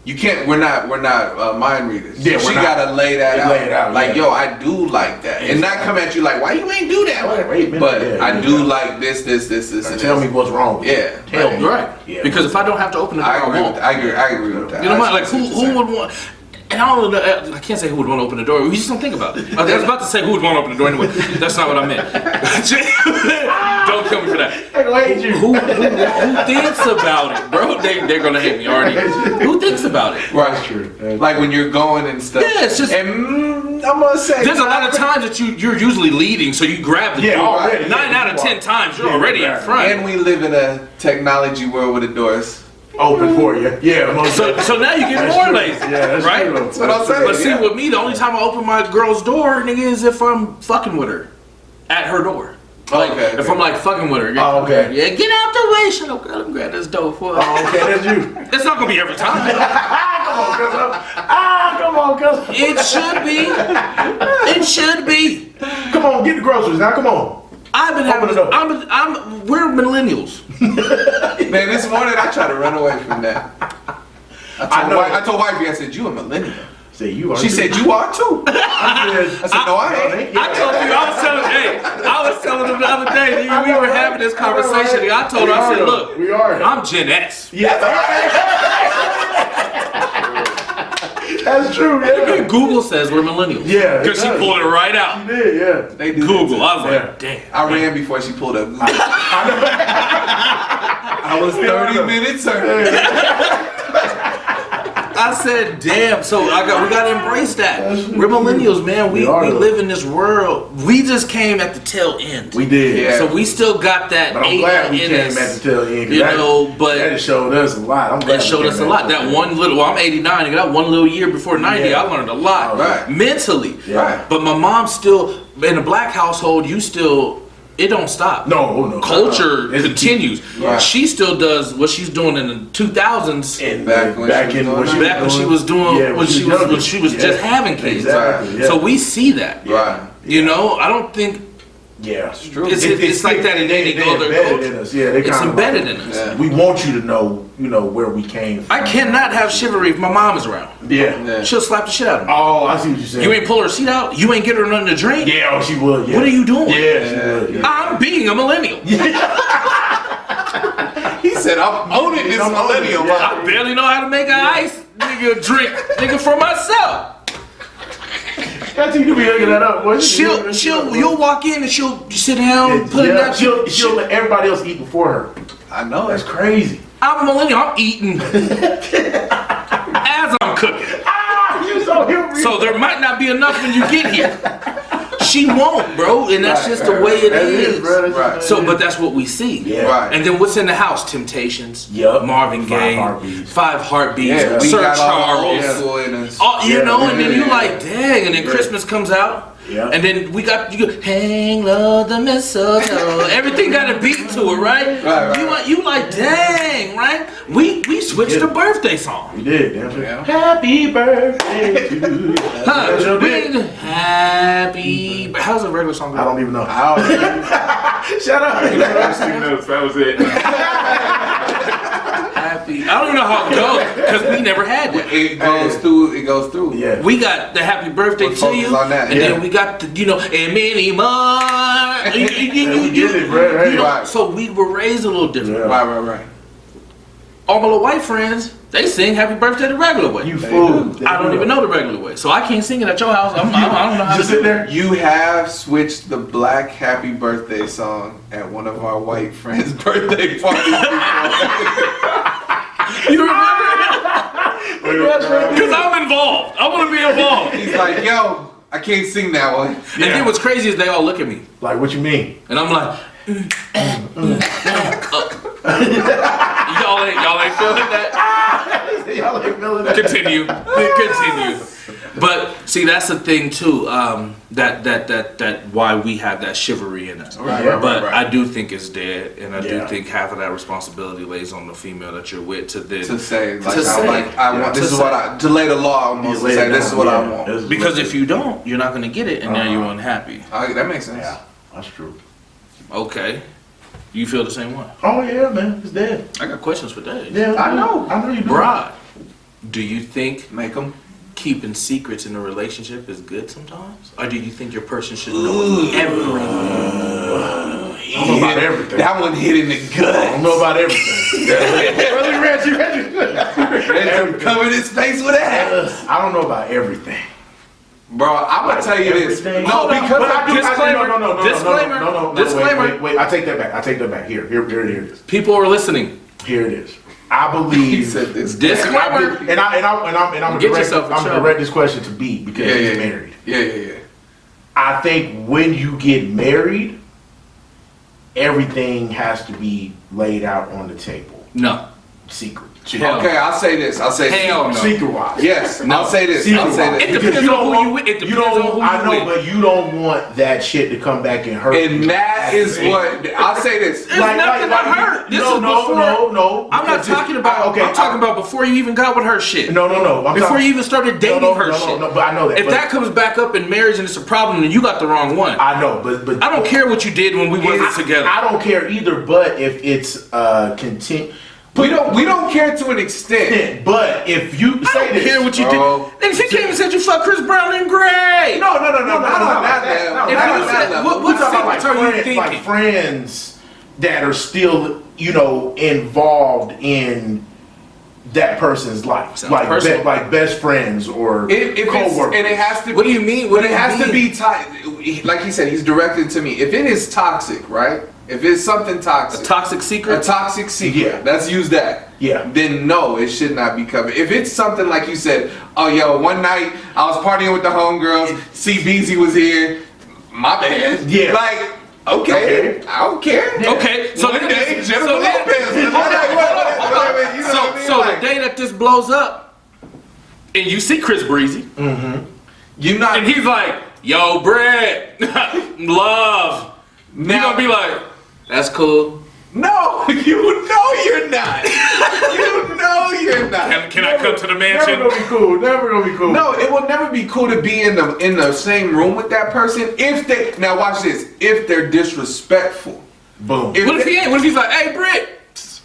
you can't, we're not mind readers. Yeah, So she we're not. gotta lay that out. Lay it out, like yeah. yo, I do like that, and not come at you like why you ain't do that. Wait a minute, but yeah, I yeah. do like this, and Tell this. me what's wrong with Yeah. it. Tell me. Right. Yeah. Because if I don't have to open the door, I agree. won't. I agree with that. You know what? Like I see what who you're saying. would want? And I don't know. I can't say who would want to open the door. We just don't think about it. I was about to say who would want to open the door anyway. That's not what I meant. Don't come for that. They gonna hate you. Who thinks about it, bro? They're gonna hate me already. Who thinks about it? Right. That's true. Like when you're going and stuff. Yeah, it's just. And I'm gonna say There's a lot of times that you're usually leading, so you grab the Yeah, door. already. 9 out of 10 times you're Yeah, already in right. front. And we live in a technology world where the doors. Open for you. Yeah, most So now you get That's more true. lazy, Yeah, that's right? true. That's what I'm saying. But see, Yeah. with me, the only time I open my girl's door, nigga, is if I'm fucking with her at her door. Like, Okay, if okay. I'm like fucking with her, Oh, okay. yeah, get out the way, shut up, girl, let me grab this door for her. Oh, okay, that's you. It's not gonna be every time. Come on, cuz. It should be. It should be. Come on, get the groceries now. Come on. I've been Open having. it up. We're millennials. Man, this morning I tried to run away from that. I told wifey, I said, you a millennial. Say you are. She said, you are too. I said, no, I ain't. I told you, I was telling them the other day, nigga, we were having this conversation. Nigga, I told her, I said, look, we are. I'm Gen X. Yeah. That's true. Yeah. Google says we're millennials. Yeah, it Because she does. pulled it right out. You did, yeah. They do Google. I was Yeah. like, damn. I ran before she pulled up. I was 30 minutes early. I said, damn. So we gotta embrace that. We're millennials, man. We are. live in this world. We just came at the tail end. We did. Yeah. So we still got that. But I'm 80 glad we in came us. at the tail end. 'Cause You that, know, but that showed us a lot. I'm glad it showed we us a came lot. at That the one little, well, I'm 89, and that one little year before 90, Yeah. I learned a lot. Right. Mentally. Yeah. But my mom still, in a black household, it don't stop. No. Culture It's- continues. Right. She still does what she's doing in the 2000s. And Back when she was doing Back when she was doing, yeah, when she was just having kids. Exactly. Yeah. So we see that. Right. You know, I don't think Yeah, it's true. it's like that in any other embedded culture. in us. Yeah, they It's kinda embedded like, in us. Yeah. We want you to know, where we came from. I cannot have chivalry if my mom is around. Yeah. Yeah. She'll slap the shit out of me. Oh, I see what you're saying. You ain't pull her seat out. You ain't get her nothing to drink. Yeah, oh, she would. Yeah. What are you doing? Yeah, she would. Yeah. I'm being a millennial. He said, I'm owning this I'm owning it, millennial. yeah. I barely know how to make an ice nigga drink nigga for myself. That's you to be looking that up. Boy. You'll walk in and she'll sit down, put it down. She'll let everybody else eat before her. I know. That's crazy. I'm a millennial. I'm eating as I'm cooking. You so hypocrite. So there might not be enough when you get here. She won't, bro, and that's just the way it That is. bro. That's Right. just So, the way but it that's what we see. Yeah. Right. And then what's in the house? Temptations. Yup. Marvin Five Gaye. Heartbeats. 5 Heartbeats. Yeah, we Sir got all the old Charles. school in us. Oh, you Yeah, know, and then you yeah. like, dang, and then Christmas comes out. Yeah. And then we got you go, hang low the mistletoe. Everything got a beat to it, right? Right. You like, dang, right? We switched the birthday song. We did, damn sure. Yeah. Happy birthday to you. Huh? That's your We big. did happy. How's a regular song go? I don't even know. Shut up. That was it. Happy. I don't even know how it goes because we never had that. It goes through. It goes through. Yeah. We got the happy birthday We'll to focus you, on that, and yeah. then we got the and many more. We did it, bro. Right. Right. So we were raised a little different. Yeah. Right. All my little white friends, they sing happy birthday the regular way. You fool. I don't even know the regular way, so I can't sing it at your house. I don't know how Just to sit there. You have switched the black happy birthday song at one of our white friends' birthday parties before. You remember? Because I'm involved. I want to be involved. He's like, yo, I can't sing that one. And then what's crazy is they all look at me, Like, what you mean? and I'm like, y'all ain't feeling that. Y'all ain't feeling that. Continue. But see, that's the thing too. That why we have that chivalry in us. Right, But right. I do think it's dead, and I do Yeah. think half of that responsibility lays on the female that you're with to then To say, like, To say. I want, this To is what to lay the law almost, to say, this is what I want. because if you don't, you're not gonna get it, and now you're unhappy. That makes sense. Yeah, that's true. Okay, you feel the same way. Oh yeah, man, it's dead. I got questions for Dave. Yeah, I know. you do. Brad, do you think Make them. keeping secrets in a relationship is good sometimes, or do you think your person should know everything? I don't know about everything. That one hit in the I gut. don't know about everything. Reggie covered his face with a hat. I don't know about everything. Bro, I'm gonna tell you this. Everything. No, because disclaimer. Wait, I take that back. Here it is. People are listening. Here it is. I believe. He said this. Disclaimer. And I'm gonna direct this question to B because he's married. Yeah. I think when you get married, everything has to be laid out on the table. No. Secret. Hell Okay, I'll say this. Hell no. Secret wise. Yes, No. I'll say this. Secret I'll say wise. this. It depends on who you with. It depends on who you I know, with. but you don't want that shit to come back and hurt. And that is what I'll say this. There's nothing to hurt. This is before. No. I'm not talking about. Okay, I'm talking about before you even got with her shit. No. Before you even started dating her shit. No, but I know that. If that comes back up in marriage and it's a problem, then you got the wrong one. I know, but I don't care what you did when we wasn't together. I don't care either. But if it's We don't care to an extent. But if you I say don't this, care what you bro. did. If he came and said you fucked Chris Brown in gray. No, not on that level. If Not you on that said- level. what we're talking about secrets are you thinking? like friends that are still, involved in that person's life, Sounds like personal. like best friends or If it's, co-workers. and it has to. What do you mean? What But do it you has to mean? be tied. Like he said, he's directed to me. If it is toxic, right? If it's something toxic, A toxic secret? a toxic secret. Yeah. Let's use that. Yeah. Then no, it should not be covered. If it's something like you said, oh yo, one night I was partying with the homegirls, CBZ was here, my bad. Yeah. Like, okay, I don't care. Okay, so One then day, it's- Jennifer so then- Lopez. You know what I mean? So Like, the day that this blows up, and you see Chris Breezy, you not and he's like, "Yo, Brett, love," you gonna be like, "That's cool." No, you know you're not. You know you're not. Can I come to the Never mansion? gonna be cool. Never gonna be cool. No, it will never be cool to be in the same room with that person if they now watch this. If they're disrespectful. Boom. If What if they- he ain't? What if he's like, "Hey, Brett,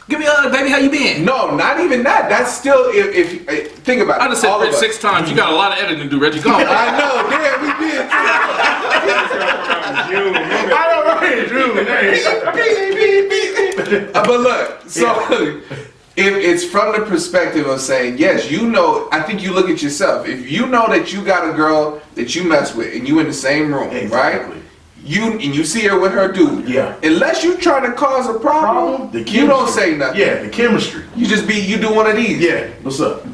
give me a hug, baby. How you been?" No, not even that. That's still if think about it. I just said all Brett of us. 6 times. You got a lot of editing to do, Reggie. Go on. I know, damn, we did. I don't know, Drew. But look, so if it's from the perspective of saying, yes, I think you look at yourself. If you know that you got a girl that you mess with and you in the same room, Exactly. right? You see her with her dude. Yeah. Unless you trying to cause a problem, The you don't chemistry. say nothing. Yeah, the chemistry. You do one of these. Yeah. What's up?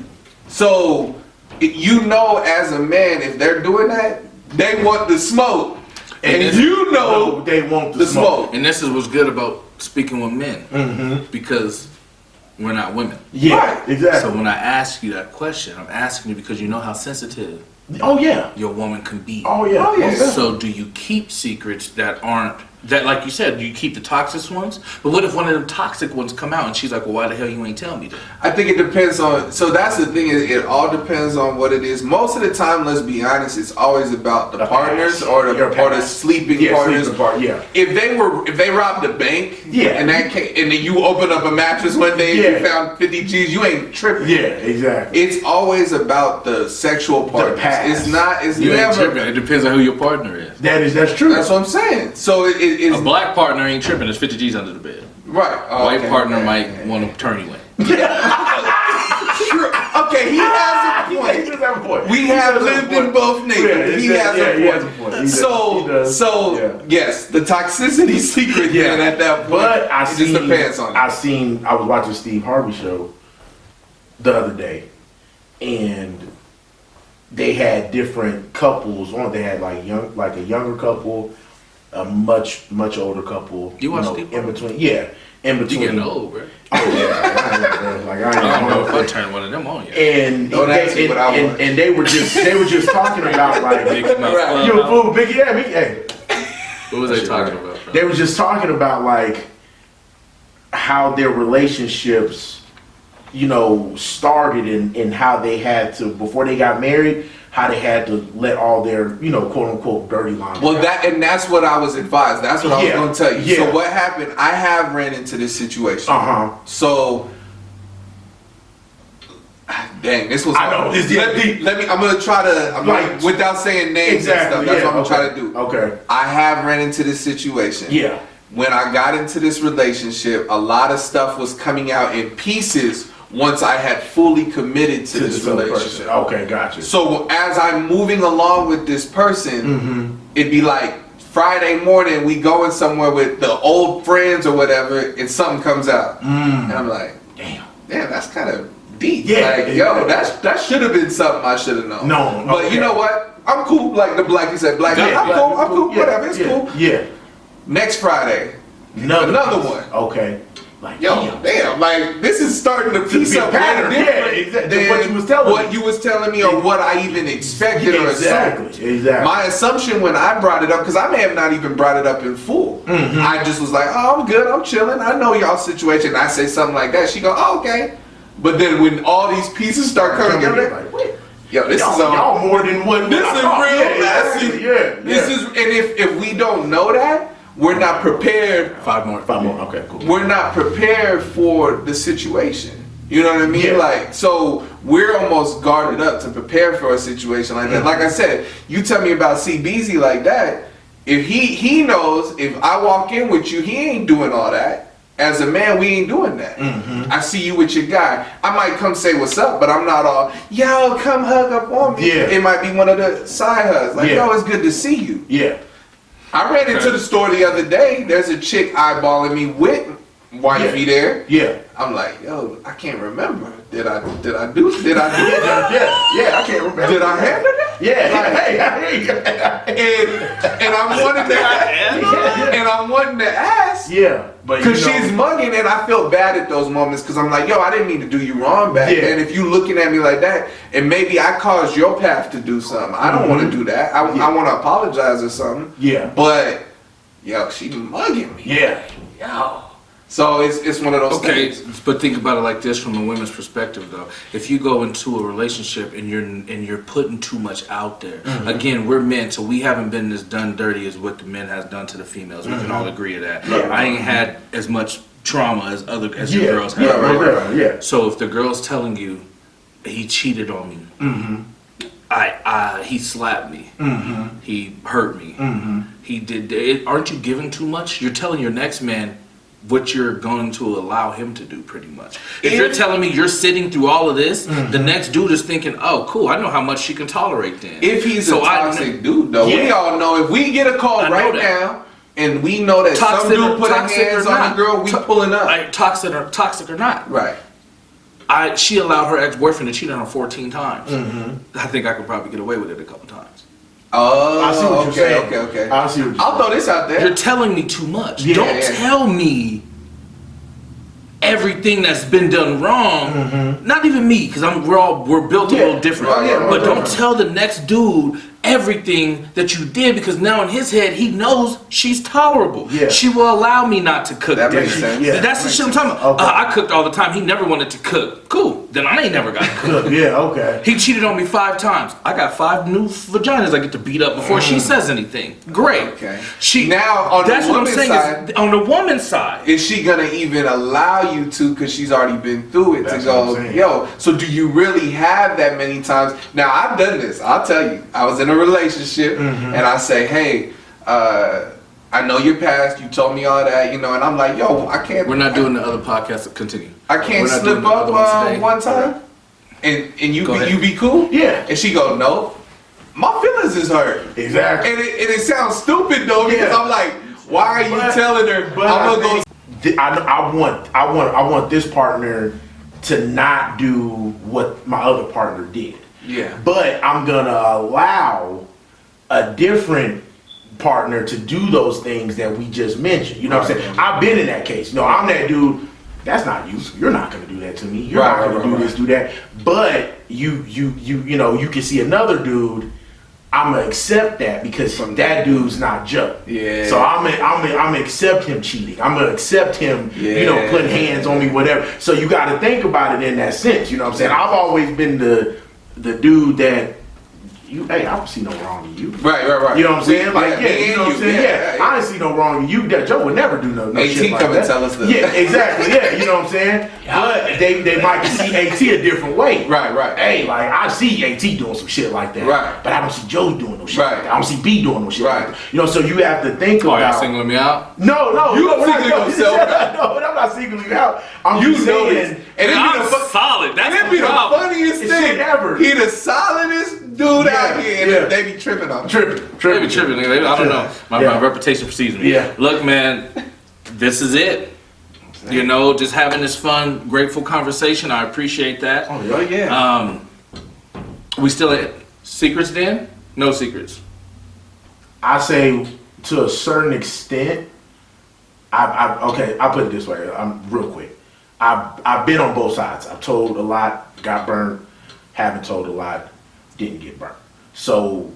So as a man, if they're doing that, they want the smoke. And this- They want the smoke. And this is what's good about speaking with men, because we're not women. Yeah, Right. exactly. So when I ask you that question, I'm asking you because you know how sensitive Oh yeah. your woman can be. Oh yeah. Oh, yeah. So do you keep secrets that aren't, that like you said, do you keep the toxic ones? But what if one of them toxic ones come out and she's like, well, why the hell you ain't tell me that? I think it depends on. So that's the thing. It all depends on what it is. Most of the time, let's be honest, it's always about the partners past. or Your the past. sleeping Yeah, partners. sleeping part, yeah. If they robbed a bank, Yeah. and then you open up a mattress one day and Yeah. you found 50 G's, you ain't tripping. Yeah, exactly. It's always about the sexual partners. past. It's not. It's You ain't never. tripping. It depends on who your partner is. That's true. That's what I'm saying. So it's A black partner ain't tripping. There's 50 G's under the bed. right. Oh, White okay. partner might want to turn you in. True. Okay, he has a He point. does have a point. We He have does have lived a point. in both neighborhoods. He has a point. He does. So Yeah. yes, the toxicity secret then at that point. But it just depends on it. I was watching Steve Harvey show the other day, and they had different couples on. They had like a younger couple, a much older couple. You watch know, Steve in Harvey? between? Yeah, in You between. getting old, bro. Oh yeah, like I I don't know if I ain't. turn one of them on yet. And Don't ask me what I want. and they were just talking about like Mickey Mouse Right. you a Clubhouse. fool, Mickey. Yeah, me. Hey. What was they talking about, bro? They were just talking about like how their relationships, started and how they had to, before they got married, how they had to let all their, quote unquote dirty laundry. Well, that's what I was advised. That's what I was Yeah. going to tell you. Yeah. So what happened? I have ran into this situation. Uh-huh. So, dang, this was. I know, this- Let me. I'm gonna try to. Like- without saying names Exactly. and stuff. That's yeah, what I'm okay. gonna try to do. Okay. I have ran into this situation. Yeah. When I got into this relationship, a lot of stuff was coming out in pieces once I had fully committed to this relationship. Okay, gotcha. So as I'm moving along with this person, it'd be like Friday morning we going somewhere with the old friends or whatever, and something comes out, and I'm like, damn, that's kind of deep. Yeah, like, yo, that should have been something I should have known. No, but you know what? I'm cool. Like you said, I'm cool. Yeah, whatever, it's cool. Yeah. Next Friday, another one. Okay. Like, yo, damn, like this is starting to piece up pattern. different Exactly. What you was telling me. or what I even expected or assumed. Exactly. My assumption when I brought it up, because I may have not even brought it up in full. I just was like, oh, I'm good, I'm chilling. I know y'all's situation. I say something like that. She go, oh, okay. But then when all these pieces start coming together, like, wait. Yo, this is y'all more than what. This is real messy. Yeah. This is, and if we don't know that, we're not prepared. Five more. Okay, cool. We're not prepared for the situation. You know what I mean? Yeah. Like, so we're almost guarded up to prepare for a situation like that. Like I said, you tell me about CBZ like that. If he knows if I walk in with you, he ain't doing all that. As a man, we ain't doing that. I see you with your guy. I might come say what's up, but I'm not all, yo, come hug up on me. Yeah. It might be one of the side hugs. Like, yo, it's good to see you. Yeah. I ran into the store the other day. There's a chick eyeballing me with wifey there. Yeah. I'm like, yo, I can't remember. Did I do that? Yeah, I can't remember. Did I handle that? Yeah. And I'm wanting to ask. Yeah. Because she's mugging, and I feel bad at those moments because I'm like, yo, I didn't mean to do you wrong back then. If you looking at me like that, and maybe I caused your path to do something. I don't want to do that. I want to apologize or something. Yeah. But, yo, she mugging me. Yeah. Yo. So it's one of those things. Okay, but think about it like this from a women's perspective, though. If you go into a relationship and you're putting too much out there, again, we're men, so we haven't been as done dirty as what the men has done to the females. We can all agree to that. Yeah. I ain't had as much trauma as your girls have. Yeah. So if the girl's telling you he cheated on me, he slapped me, he hurt me, he did it, aren't you giving too much? You're telling your next man what you're going to allow him to do, pretty much. If you're telling me you're sitting through all of this, the next dude is thinking, oh, cool, I know how much she can tolerate then. If he's a toxic dude, though, we all know if we get a call right now and we know that some dude put hands on a girl, we pulling up. Toxic or not. Right. She allowed her ex-boyfriend to cheat on her 14 times. I think I could probably get away with it a couple times. Oh, I see what you're saying. Okay. I see what you're saying. I'll throw this out there. You're telling me too much. Yeah, Don't tell me everything that's been done wrong. Not even me, because we're built a little different. But don't tell the next dude everything that you did, because now in his head he knows she's tolerable. She will allow me not to cook. That makes sense. That's the shit I'm talking about. I cooked all the time. He never wanted to cook. Cool. Then I ain't never got to cook. Okay. He cheated on me 5 times. I got 5 new vaginas I get to beat up before she says anything. Great. Okay. Now on that's the what I'm saying side, is, on the woman's side, is she gonna even allow you to, because she's already been through it, that's to go, yo, so do you really have that many times? Now I've done this, I'll tell you. I was in a relationship and I say, hey, I know your past, you told me all that, and I'm like, yo, I can't. We're not doing the other podcast. Continue. I can't slip up one time, and you be cool. Yeah. And she go, no, my feelings is hurt. Exactly. And it sounds stupid though, because I'm like, why are you telling her? I'm gonna go. I want this partner to not do what my other partner did. Yeah. But I'm gonna allow a different partner to do those things that we just mentioned. You know what I'm saying? I've been in that case. No, I'm that dude. That's not you. You're not gonna do that to me. You're not gonna do this, do that. But you can see another dude. I'm gonna accept that because that dude's not Joe. Yeah. So I'm gonna accept him cheating. I'm gonna accept him, putting hands on me, whatever. So you got to think about it in that sense. You know what I'm saying? I've always been the dude that hey, I don't see no wrong in you. Right. You know what I'm saying? You know what I'm saying? I didn't see no wrong in you. That Joe would never do no shit like that. Tell us that. Yeah, exactly. Yeah, you know what I'm saying? But they might see AT a different way. Right. Hey, like I see AT doing some shit like that. Right. But I don't see Joe doing no shit like that. I don't see B doing no shit like that. So you have to think about. Are you singling me out? No. You singling yourself out. No, I'm not secretly out. I'm You just know saying. this. And it'd I'm be the solid. That's it'd be the problem. funniest It's thing shit ever. He the solidest dude out here, and yeah. they be tripping on him. Tripping. They be tripping, nigga. I don't know. My reputation precedes me. Yeah. Look, man, this is it. You know, just having this fun, grateful conversation. I appreciate that. Oh yeah. We still at secrets, Dan? No secrets. I say to a certain extent. Okay. I'll put it this way. I'm real quick. I've been on both sides. I've told a lot, got burned. Haven't told a lot, didn't get burned. So,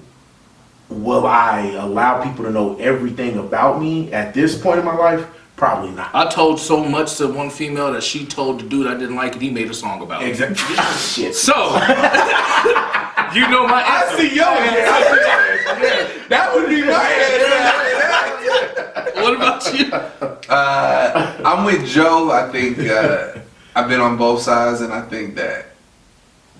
will I allow people to know everything about me at this point in my life? Probably not. I told so much to one female that she told the dude I didn't like it. He made a song about it. Exactly. Shit. So, you know my I answer. see your answer. That would be my answer. What about you? I'm with Joe. I think I've been on both sides, and I think that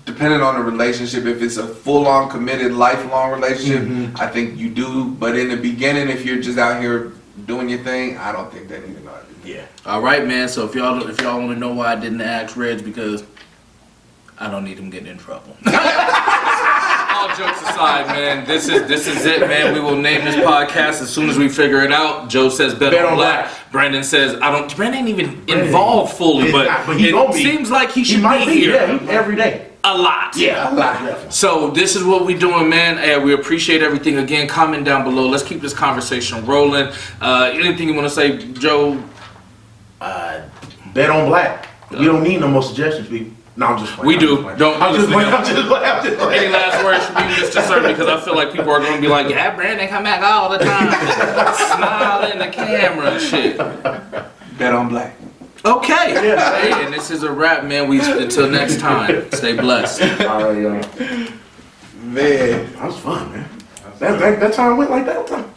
depending on the relationship, if it's a full-on committed, lifelong relationship, I think you do. But in the beginning, if you're just out here doing your thing, I don't think they need to know everything. Yeah. All right, man. So if y'all want to know why I didn't ask Reg, because I don't need him getting in trouble. All jokes aside, man, this is it, man. We will name this podcast as soon as we figure it out. Joe says bet on black. Brandon says Brandon ain't even involved fully, but it seems like he should might be here Yeah, every day. a lot. Yeah, a lot. So this is what we're doing, man. We appreciate everything. Again, comment down below. Let's keep this conversation rolling. Anything you want to say, Joe? Bet on black. We don't need no more suggestions, people. No, I'm just playing. We do. I'm just playing. Any last words from you, Mr. Sermon? Because I feel like people are going to be like, yeah, Brandon come back all the time. Smile in the camera and shit. Bet on black. Okay. Hey, and this is a wrap, man. Until next time, stay blessed. All right, y'all. Man. That was fun, man. That time went like that time.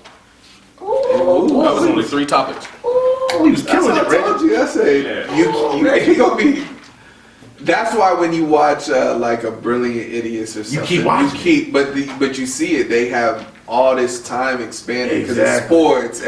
That was only 3 topics. Oh, he was killing it, I told you. I said you gonna be. That's why when you watch like a Brilliant Idiots or something, you keep watching. but you see it. They have all this time expanded because it's Exactly. sports.